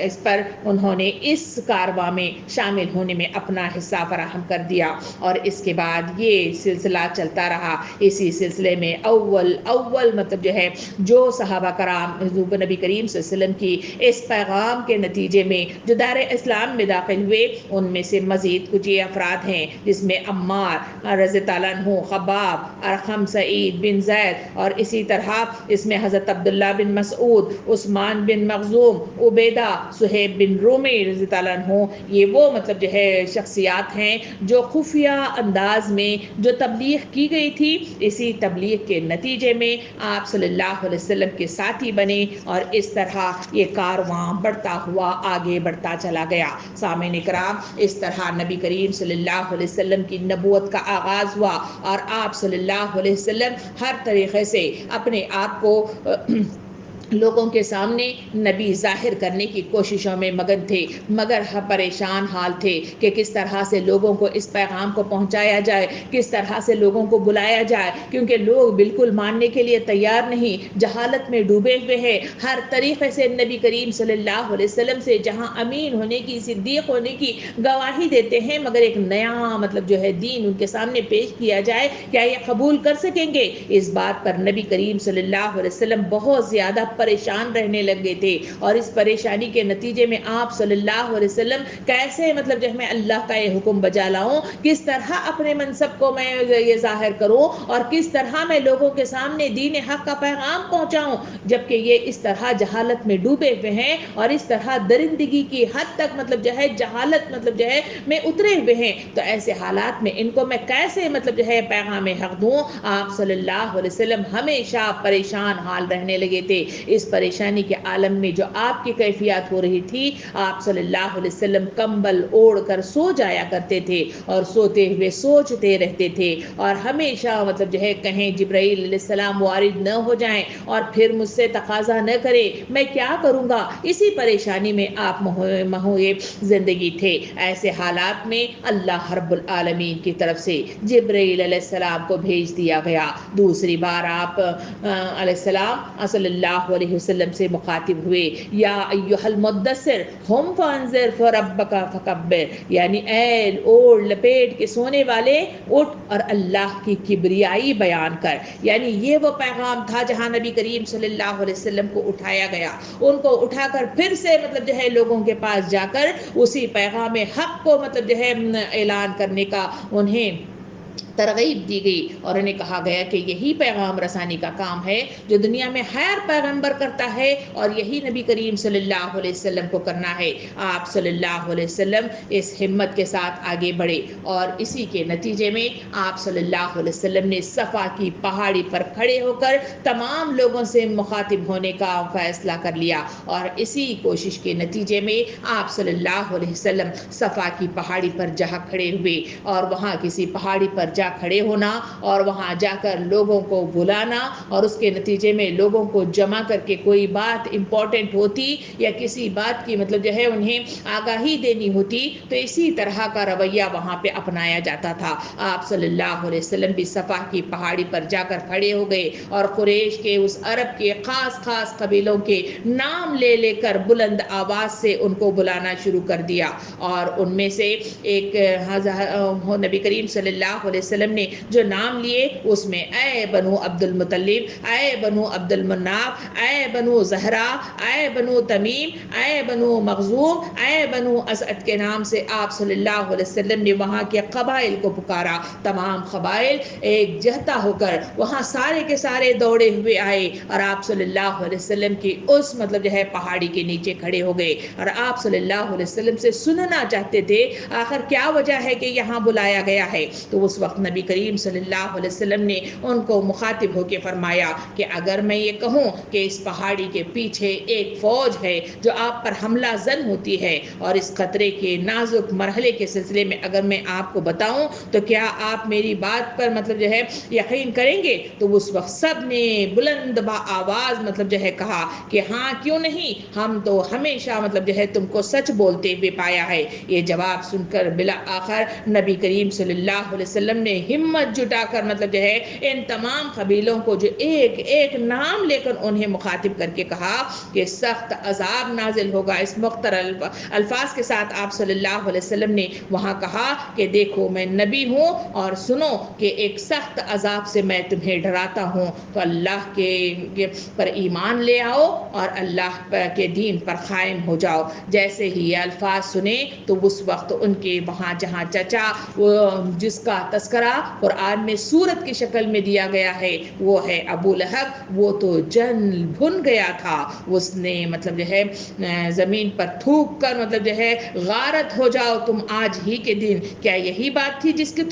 اس پر انہوں نے اس کارواں میں شامل ہونے میں اپنا حصہ فراہم کر دیا۔ اور اس کے بعد یہ سلسلہ چلتا رہا۔ اسی سلسلے میں اول مطلب جو ہے جو صحابہ کرام نبی کریم صلی اللہ علیہ وسلم کی اس پیغام کے نتیجے میں جو دار اسلام میں داخل ہوئے، ان میں سے مزید کچھ یہ افراد ہیں جس میں عمار رضی اللہ عنہ، خباب، ارقم سعید بن زید، اور اسی طرح اس میں حضرت عبداللہ بن مسعود، عثمان بن مخزوم، عبیدہ، صہیب بن رومی رضی اللہ عنہ، یہ وہ مطلب جو ہے شخصیات ہیں جو خفیہ انداز میں جو تبلیغ کی گئی تھی، اسی تبلیغ کے نتیجے میں آپ صلی اللہ علیہ وسلم کے ساتھی بنے، اور اس طرح یہ کارواں بڑھتا ہوا آگے بڑھتا چلا گیا۔ سامعین کرام، اس طرح نبی کریم صلی اللہ علیہ وسلم کی نبوت کا آغاز ہوا، اور آپ صلی اللہ علیہ وسلم ہر طریقے سے اپنے آپ کو لوگوں کے سامنے نبی ظاہر کرنے کی کوششوں میں مگن تھے، مگر پریشان حال تھے کہ کس طرح سے لوگوں کو اس پیغام کو پہنچایا جائے، کس طرح سے لوگوں کو بلایا جائے، کیونکہ لوگ بالکل ماننے کے لیے تیار نہیں، جہالت میں ڈوبے ہوئے ہیں۔ ہر طریقے سے نبی کریم صلی اللہ علیہ وسلم سے جہاں امین ہونے کی، صدیق ہونے کی گواہی دیتے ہیں، مگر ایک نیا مطلب جو ہے دین ان کے سامنے پیش کیا جائے، کیا یہ قبول کر سکیں گے؟ اس بات پر نبی کریم صلی اللہ علیہ وسلم بہت زیادہ پریشان رہنے لگے تھے، اور اس پریشانی کے نتیجے میں آپ صلی اللہ علیہ وسلم کیسے مطلب جو میں اللہ کا یہ حکم بجا لاؤں، کس طرح اپنے منصب کو میں یہ ظاہر کروں، اور کس طرح میں لوگوں کے سامنے دین حق کا پیغام پہنچاؤں، جبکہ یہ اس طرح جہالت میں ڈوبے ہوئے ہیں، اور اس طرح درندگی کی حد تک مطلب جو ہے جہالت مطلب جو ہے میں اترے ہوئے ہیں۔ تو ایسے حالات میں ان کو میں کیسے مطلب جو ہے پیغام حق دوں؟ آپ صلی اللہ علیہ وسلم ہمیشہ پریشان حال رہنے لگے تھے۔ اس پریشانی کے عالم میں جو آپ کی کیفیت ہو رہی تھی، آپ صلی اللہ علیہ وسلم کمبل اوڑھ کر سو جایا کرتے تھے، اور سوتے ہوئے سوچتے رہتے تھے، اور ہمیشہ مطلب جو ہے کہیں جبرائیل علیہ السلام وارد نہ ہو جائیں اور پھر مجھ سے تقاضا نہ کرے، میں کیا کروں گا؟ اسی پریشانی میں آپ مہوئے زندگی تھے۔ ایسے حالات میں اللہ رب العالمین کی طرف سے جبرائیل علیہ السلام کو بھیج دیا گیا۔ دوسری بار آپ علیہ السلام صلی اللہ علیہ وسلم سے مخاطب ہوئے، یا ایھا المدثر قم فانذر فربک فکبر، یعنی اے اوڑھ لپیٹ کے سونے والے، اٹھ اور اللہ کی کبریائی بیان کر۔ یعنی یہ وہ پیغام تھا جہاں نبی کریم صلی اللہ علیہ وسلم کو اٹھایا گیا، ان کو اٹھا کر پھر سے مطلب جو ہے لوگوں کے پاس جا کر اسی پیغام حق کو مطلب جو ہے اعلان کرنے کا انہیں ترغیب دی گئی اور انہیں کہا گیا کہ یہی پیغام رسانی کا کام ہے جو دنیا میں ہر پیغمبر کرتا ہے اور یہی نبی کریم صلی اللہ علیہ وسلم کو کرنا ہے۔ آپ صلی اللہ علیہ وسلم اس ہمت کے ساتھ آگے بڑھے اور اسی کے نتیجے میں آپ صلی اللہ علیہ وسلم نے صفا کی پہاڑی پر کھڑے ہو کر تمام لوگوں سے مخاطب ہونے کا فیصلہ کر لیا، اور اسی کوشش کے نتیجے میں آپ صلی اللہ علیہ وسلم صفا کی پہاڑی پر جا کھڑے ہوئے، اور وہاں کسی پہاڑی پر جا کھڑے ہونا اور وہاں جا کر لوگوں کو بلانا اور اس کے نتیجے میں لوگوں کو جمع کر کے کوئی بات امپورٹنٹ ہوتی یا کسی بات کی مطلب جو ہے انہیں آگاہی دینی ہوتی تو اسی طرح کا رویہ وہاں پہ اپنایا جاتا تھا۔ آپ صلی اللہ علیہ وسلم بھی صفا کی پہاڑی پر جا کر کھڑے ہو گئے اور قریش کے اس عرب کے خاص خاص قبیلوں کے نام لے لے کر بلند آواز سے ان کو بلانا شروع کر دیا، اور ان میں سے ایک نبی کریم صلی اللہ علیہ وسلم نے جو نام لیے اس میں اے بنو عبد المطلب، اے بنو عبد المناف، اے بنو زہرا، اے بنو تمیم، اے بنو مخزوم، اے بنو اسعد کے نام سے آپ صلی اللہ علیہ وسلم نے وہاں کے قبائل کو پکارا۔ تمام قبائل ایک جہتا ہو کر وہاں سارے کے سارے دوڑے ہوئے آئے اور آپ صلی اللہ علیہ وسلم کی اس مطلب جو ہے پہاڑی کے نیچے کھڑے ہو گئے اور آپ صلی اللہ علیہ وسلم سے سننا چاہتے تھے آخر کیا وجہ ہے کہ یہاں بلایا گیا ہے۔ تو اس وقت نبی کریم صلی اللہ علیہ وسلم نے ان کو مخاطب ہو کے فرمایا کہ اگر میں یہ کہوں کہ اس پہاڑی کے پیچھے ایک فوج ہے جو آپ پر حملہ زن ہوتی ہے اور اس خطرے کے نازک مرحلے کے سلسلے میں اگر میں آپ کو بتاؤں تو کیا آپ میری بات پر مطلب جو ہے یقین کریں گے؟ تو اس وقت سب نے بلند با آواز مطلب جو ہے کہا کہ ہاں کیوں نہیں، ہم تو ہمیشہ مطلب جو ہے تم کو سچ بولتے ہوئے پایا ہے۔ یہ جواب سن کر بالآخر نبی کریم صلی اللہ علیہ وسلم نے ہمت جٹا کر مطلب جو ہے ان تمام قبیلوں کو جو ایک ایک نام لے کر انہیں مخاطب کر کے کہا کہ سخت عذاب نازل ہوگا۔ اس مختصر الفاظ کے ساتھ آپ صلی اللہ علیہ وسلم نے وہاں کہا کہ دیکھو میں نبی ہوں اور سنو کہ ایک سخت عذاب سے میں تمہیں ڈراتا ہوں، تو اللہ کے پر ایمان لے آؤ اور اللہ کے دین پر قائم ہو جاؤ۔ جیسے ہی یہ الفاظ سنے تو اس وقت ان کے وہاں جہاں چچا جس کا تذکرہ قرآن میں سورت کی شکل میں دیا گیا ہے وہ ہے ابو لہب، وہ تو جن بھن گیا تھا، اس نے مطلب جو ہے زمین پر تھوک کر مطلب جو ہے غارت ہو جاؤ تم آج ہی کے دن، کیا یہی بات تھی جس کی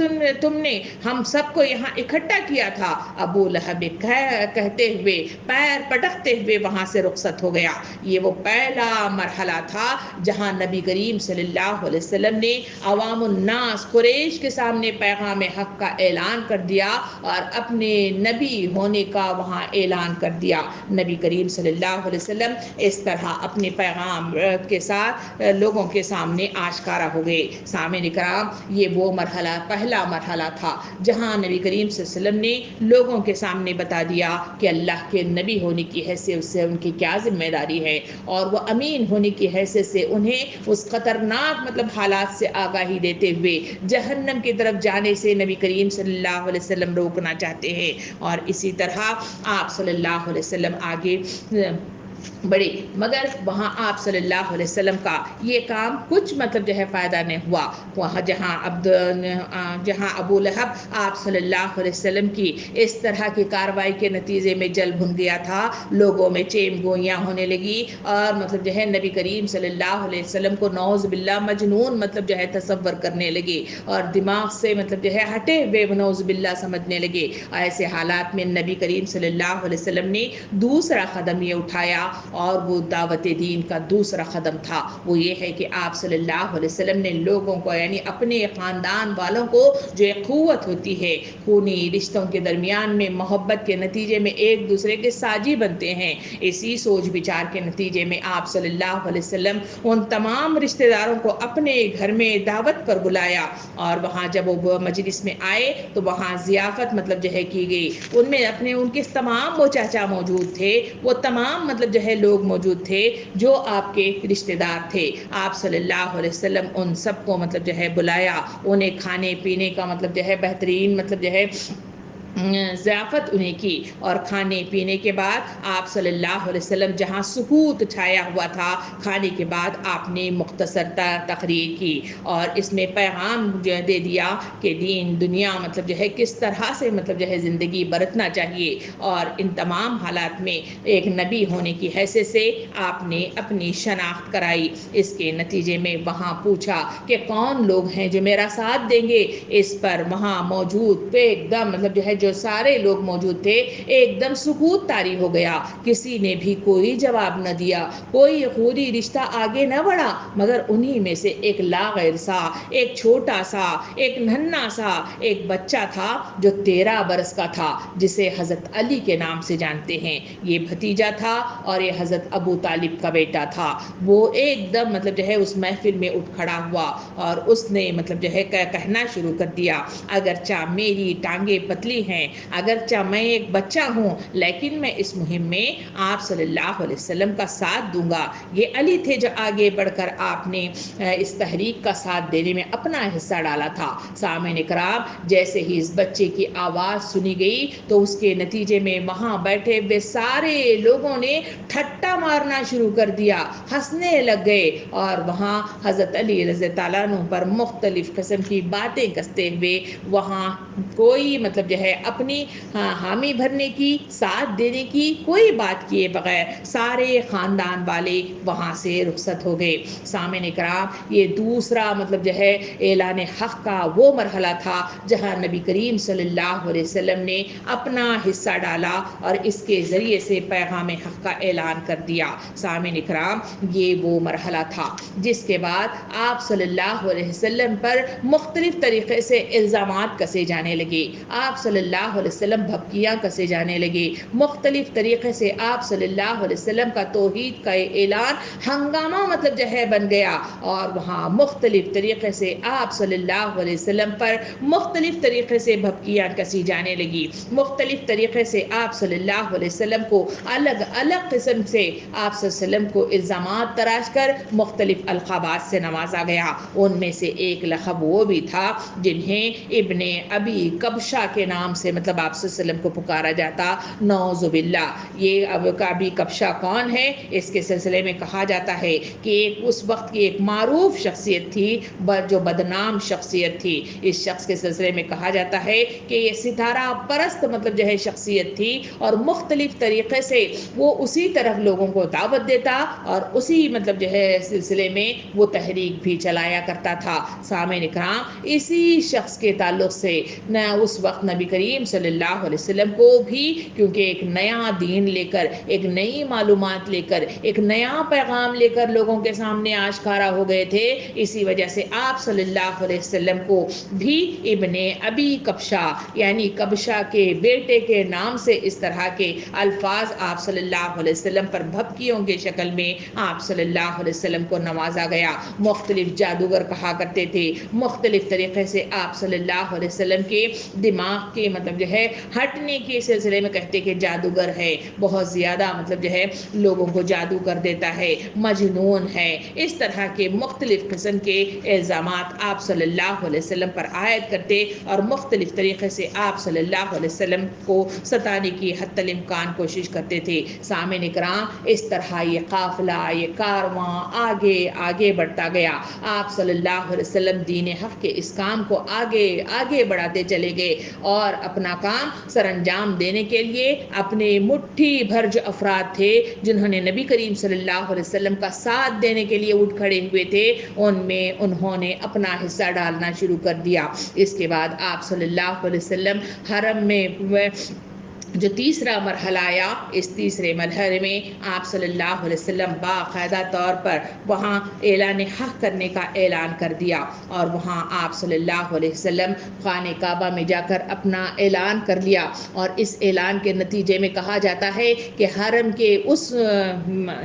تم نے ہم سب کو یہاں اکٹھا کیا تھا؟ ابو لہب کہتے ہوئے پیر پٹکتے ہوئے وہاں سے رخصت ہو گیا۔ یہ وہ پہلا مرحلہ تھا جہاں نبی کریم صلی اللہ علیہ وسلم نے عوام الناس قریش کے سامنے پیغام حق کا اعلان کر دیا اور اپنے نبی ہونے کا وہاں اعلان کر دیا۔ نبی کریم صلی اللہ علیہ وسلم اس طرح اپنے پیغام کے ساتھ لوگوں کے سامنے آشکارا ہو گئے۔ سامعین کرام، یہ وہ مرحلہ پہلا مرحلہ تھا جہاں نبی کریم صلی اللہ علیہ وسلم نے لوگوں کے سامنے بتا دیا کہ اللہ کے نبی ہونے کی حیثیت سے ان کی کیا ذمہ داری ہے، اور وہ امین ہونے کی حیثیت سے انہیں اس خطرناک مطلب حالات سے آگاہی دیتے ہوئے جہنم کی طرف جانے سے نبی کریم صلی اللہ علیہ وسلم روکنا چاہتے ہیں۔ اور اسی طرح آپ صلی اللہ علیہ وسلم آگے بڑے، مگر وہاں آپ صلی اللہ علیہ وسلم کا یہ کام کچھ مطلب جو ہے فائدہ نہیں ہوا۔ وہاں جہاں ابو لہب آپ صلی اللہ علیہ وسلم کی اس طرح کی کارروائی کے نتیجے میں جل بھن گیا تھا، لوگوں میں چیم گوئیاں ہونے لگی اور مطلب جو ہے نبی کریم صلی اللہ علیہ وسلم کو نعوذ باللہ مجنون مطلب جو ہے تصور کرنے لگے اور دماغ سے مطلب جو ہے ہٹے ہوئے نعوذ باللہ سمجھنے لگے۔ ایسے حالات میں نبی کریم صلی اللہ علیہ وسلم نے دوسرا قدم یہ اٹھایا اور وہ دعوت دین کا دوسرا قدم تھا، وہ یہ ہے کہ آپ صلی اللہ علیہ وسلم نے لوگوں کو یعنی اپنے خاندان والوں کو جو ایک قوت ہوتی ہے خونی رشتوں کے درمیان میں محبت کے نتیجے میں ایک دوسرے کے ساجی بنتے ہیں، اسی سوچ بچار کے نتیجے میں آپ صلی اللہ علیہ وسلم ان تمام رشتہ داروں کو اپنے گھر میں دعوت پر بلایا اور وہاں جب وہ مجلس میں آئے تو وہاں ضیافت مطلب جو ہے کی گئی، ان میں ان کے تمام وہ چاچا موجود تھے، وہ تمام مطلب جو ہے لوگ موجود تھے جو آپ کے رشتہ دار تھے۔ آپ صلی اللہ علیہ وسلم ان سب کو مطلب جو ہے بلایا، انہیں کھانے پینے کا مطلب جو ہے بہترین مطلب جو ہے ضیافت انہیں کی، اور کھانے پینے کے بعد آپ صلی اللہ علیہ وسلم جہاں سکوت چھایا ہوا تھا، کھانے کے بعد آپ نے مختصر تقریر کی اور اس میں پیغام جو دے دیا کہ دین دنیا مطلب جو ہے کس طرح سے مطلب جو ہے زندگی برتنا چاہیے، اور ان تمام حالات میں ایک نبی ہونے کی حیثیت سے آپ نے اپنی شناخت کرائی۔ اس کے نتیجے میں وہاں پوچھا کہ کون لوگ ہیں جو میرا ساتھ دیں گے، اس پر وہاں موجود ایک دم مطلب جو ہے جو سارے لوگ موجود تھے ایک دم سکوت طاری ہو گیا، کسی نے بھی کوئی جواب نہ دیا، کوئی خوری رشتہ آگے نہ بڑھا، مگر انہی میں سے ایک لاغیر سا، ایک چھوٹا سا، ایک ننھا سا ایک بچہ تھا جو 13 برس کا تھا، جسے حضرت علی کے نام سے جانتے ہیں۔ یہ بھتیجا تھا اور یہ حضرت ابو طالب کا بیٹا تھا۔ وہ ایک دم مطلب جو ہے اس محفل میں اٹھ کھڑا ہوا اور اس نے مطلب جو ہے کہنا شروع کر دیا، اگرچہ میری ٹانگیں پتلی ہیں، اگرچہ میں ایک بچہ ہوں، لیکن میں اس مہم میں آپ صلی اللہ علیہ وسلم کا ساتھ دوں گا۔ یہ علی تھے جو آگے بڑھ کر آپ نے اس تحریک کا ساتھ دینے میں اپنا حصہ ڈالا تھا۔ سامعین کرام، جیسے ہی اس بچے کی آواز سنی گئی تو اس کے نتیجے میں وہاں بیٹھے ہوئے سارے لوگوں نے ٹھٹا مارنا شروع کر دیا، ہنسنے لگ گئے، اور وہاں حضرت علی رضی اللہ عنہ پر مختلف قسم کی باتیں کستے ہوئے وہاں کوئی مطلب جو ہے اپنی حامی بھرنے کی، ساتھ دینے کی کوئی بات کیے بغیر سارے خاندان والے وہاں سے رخصت ہو گئے۔ سامعین کرام، یہ دوسرا مطلب جو ہے اعلان حق کا وہ مرحلہ تھا جہاں نبی کریم صلی اللہ علیہ وسلم نے اپنا حصہ ڈالا اور اس کے ذریعے سے پیغام حق کا اعلان کر دیا۔ سامعین کرام، یہ وہ مرحلہ تھا جس کے بعد آپ صلی اللہ علیہ وسلم پر مختلف طریقے سے الزامات کسے جانے لگے، آپ صلی اللہ علیہ وسلم بھبکیاں کسے جانے لگے، مختلف طریقے سے آپ صلی اللہ علیہ وسلم کا توحید کا اعلان ہنگامہ مطلب جو ہے بن گیا، اور وہاں مختلف طریقے سے آپ صلی اللہ علیہ وسلم پر مختلف طریقے سے بھبکیاں کسی جانے لگی، مختلف طریقے سے آپ صلی اللہ علیہ وسلم کو الگ الگ قسم سے آپ صلی اللہ علیہ وسلم کو الزامات تراش کر مختلف القابات سے نوازا گیا۔ ان میں سے ایک لقب وہ بھی تھا جنہیں ابن ابی کبشہ کے نام سے مطلب آپ صلی اللہ علیہ وسلم کو پکارا جاتا، نعوذ باللہ۔ یہ ابی کبشہ کون ہے؟ اس کے سلسلے میں کہا جاتا ہے کہ اس وقت کی ایک معروف شخصیت تھی جو بدنام شخصیت تھی۔ اس شخص کے سلسلے میں کہا جاتا ہے کہ یہ ستارہ پرست مطلب جو ہے شخصیت تھی، اور مختلف طریقے سے وہ اسی طرح لوگوں کو دعوت دیتا اور اسی مطلب جو ہے سلسلے میں وہ تحریک بھی چلایا کرتا تھا۔ سامعین کرام، اسی شخص کے تعلق سے اس وقت نبی کریم صلی اللہ علیہ وسلم کو بھی، کیونکہ ایک نیا دین لے کر، ایک نئی معلومات لے کر، ایک نیا پیغام لے کر لوگوں کے سامنے آشکارا ہو گئے تھے، اسی وجہ سے آپ صلی اللہ علیہ وسلم کو بھی ابن ابی کبشہ یعنی کبشہ کے بیٹے کے نام سے اس طرح کے الفاظ آپ صلی اللہ علیہ وسلم پر بھبکیوں کے شکل میں آپ صلی اللہ علیہ وسلم کو نوازا گیا۔ مختلف جادوگر کہا کرتے تھے، مختلف طریقے سے آپ صلی اللہ علیہ وسلم کے دماغ کے مطلب جو ہے ہٹنے کے سلسلے میں کہتے کہ جادوگر ہے، بہت زیادہ مطلب جو ہے لوگوں کو جادو کر دیتا ہے، مجنون ہے، اس طرح کے مختلف قسم کے الزامات آپ صلی اللہ علیہ وسلم پر عائد کرتے اور مختلف طریقے سے آپ صلی اللہ علیہ وسلم کو ستانے کی حتی الامکان کوشش کرتے تھے۔ سامعین کرام، اس طرح یہ قافلہ، یہ کارواں آگے آگے بڑھتا گیا۔ آپ صلی اللہ علیہ وسلم دین حق کے اس کام کو آگے آگے بڑھاتے چلے گئے، اور اپنا کام سر انجام دینے کے لیے اپنے مٹھی بھر جو افراد تھے جنہوں نے نبی کریم صلی اللہ علیہ وسلم کا ساتھ دینے کے لیے اٹھ کھڑے ہوئے تھے، ان میں انہوں نے اپنا حصہ ڈالنا شروع کر دیا۔ اس کے بعد آپ صلی اللہ علیہ وسلم حرم میں جو تیسرا مرحلہ آیا، اس تیسرے مرحلے میں آپ صلی اللہ علیہ وسلم باقاعدہ طور پر وہاں اعلان حق کرنے کا اعلان کر دیا، اور وہاں آپ صلی اللہ علیہ وسلم خانہ کعبہ میں جا کر اپنا اعلان کر لیا، اور اس اعلان کے نتیجے میں کہا جاتا ہے کہ حرم کے اس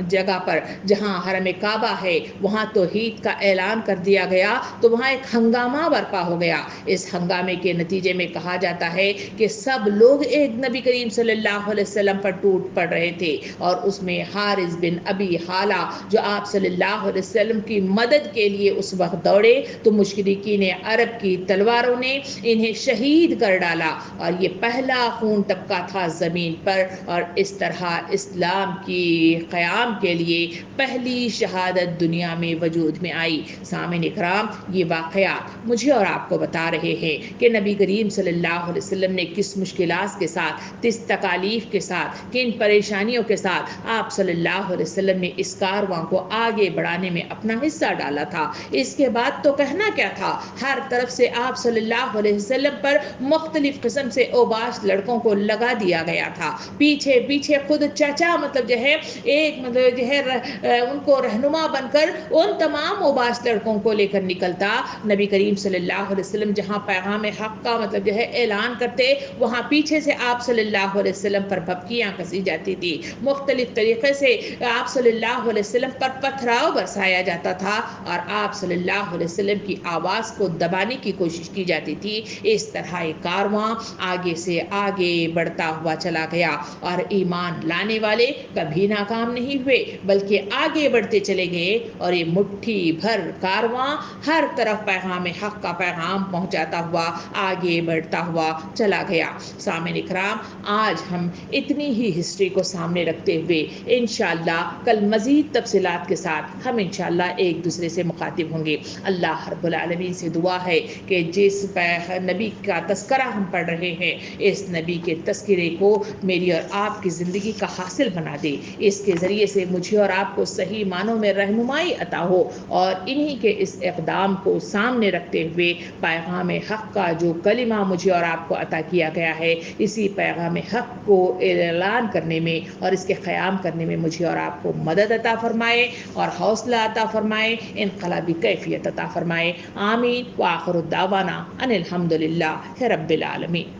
جگہ پر جہاں حرم کعبہ ہے وہاں توحید کا اعلان کر دیا گیا، تو وہاں ایک ہنگامہ برپا ہو گیا۔ اس ہنگامے کے نتیجے میں کہا جاتا ہے کہ سب لوگ ایک نبی کریم کریم صلی اللہ علیہ وسلم پر ٹوٹ پڑ رہے تھے، اور اس میں حارث بن ابی حالہ جو آپ صلی اللہ علیہ وسلم کی مدد کے لیے اس وقت دوڑے تو مشرکین عرب کی تلواروں نے انہیں شہید کر ڈالا، اور یہ پہلا خون ٹپکا تھا زمین پر، اور اس طرح اسلام کی قیام کے لیے پہلی شہادت دنیا میں وجود میں آئی۔ سامعین اکرام، یہ واقعات مجھے اور آپ کو بتا رہے ہیں کہ نبی کریم صلی اللہ علیہ وسلم نے کس مشکلات کے ساتھ، کس تکالیف کے ساتھ، کن پریشانیوں کے ساتھ آپ صلی اللہ علیہ وسلم نے اس کارواں کو آگے بڑھانے میں اپنا حصہ ڈالا تھا۔ اس کے بعد تو کہنا کیا تھا، ہر طرف سے آپ صلی اللہ علیہ وسلم پر مختلف قسم سے اوباش لڑکوں کو لگا دیا گیا تھا، پیچھے پیچھے خود چچا ایک ان کو رہنما بن کر ان تمام اوباش لڑکوں کو لے کر نکلتا۔ نبی کریم صلی اللہ علیہ وسلم جہاں پیغام حق کا اعلان کرتے، وہاں پیچھے سے آپ صلی اللہ علیہ وسلم پر بھبکیاں کسی جاتی تھی، مختلف طریقے سے آپ صلی اللہ علیہ وسلم پر پتھراؤ برسایا جاتا تھا، اور آپ صلی اللہ علیہ وسلم کی آواز کو دبانے کی کوشش کی جاتی تھی۔ اس طرح ایک کارواں آگے سے آگے بڑھتا ہوا چلا گیا، اور ایمان لانے والے کبھی ناکام نہیں ہوئے بلکہ آگے بڑھتے چلے گئے، اور یہ مٹھی بھر کارواں ہر طرف پیغام حق کا پیغام پہنچاتا ہوا آگے بڑھتا ہوا چلا گیا۔ سامعین اکرام، آج ہم اتنی ہی ہسٹری کو سامنے رکھتے ہوئے انشاءاللہ کل مزید تفصیلات کے ساتھ ہم انشاءاللہ ایک دوسرے سے مخاطب ہوں گے۔ اللہ رب العالمین سے دعا ہے کہ جس نبی کا تذکرہ ہم پڑھ رہے ہیں، اس نبی کے تذکرے کو میری اور آپ کی زندگی کا حاصل بنا دے، اس کے ذریعے سے مجھے اور آپ کو صحیح معنوں میں رہنمائی عطا ہو، اور انہی کے اس اقدام کو سامنے رکھتے ہوئے پیغام حق کا جو کلمہ مجھے اور آپ کو عطا کیا گیا ہے، اسی پیغام حق کو اعلان کرنے میں اور اس کے قیام کرنے میں مجھے اور آپ کو مدد عطا فرمائے اور حوصلہ عطا فرمائے، انقلابی کیفیت عطا فرمائے۔ آمین۔ وآخر الدعوانا ان الحمد للہ رب العالمین۔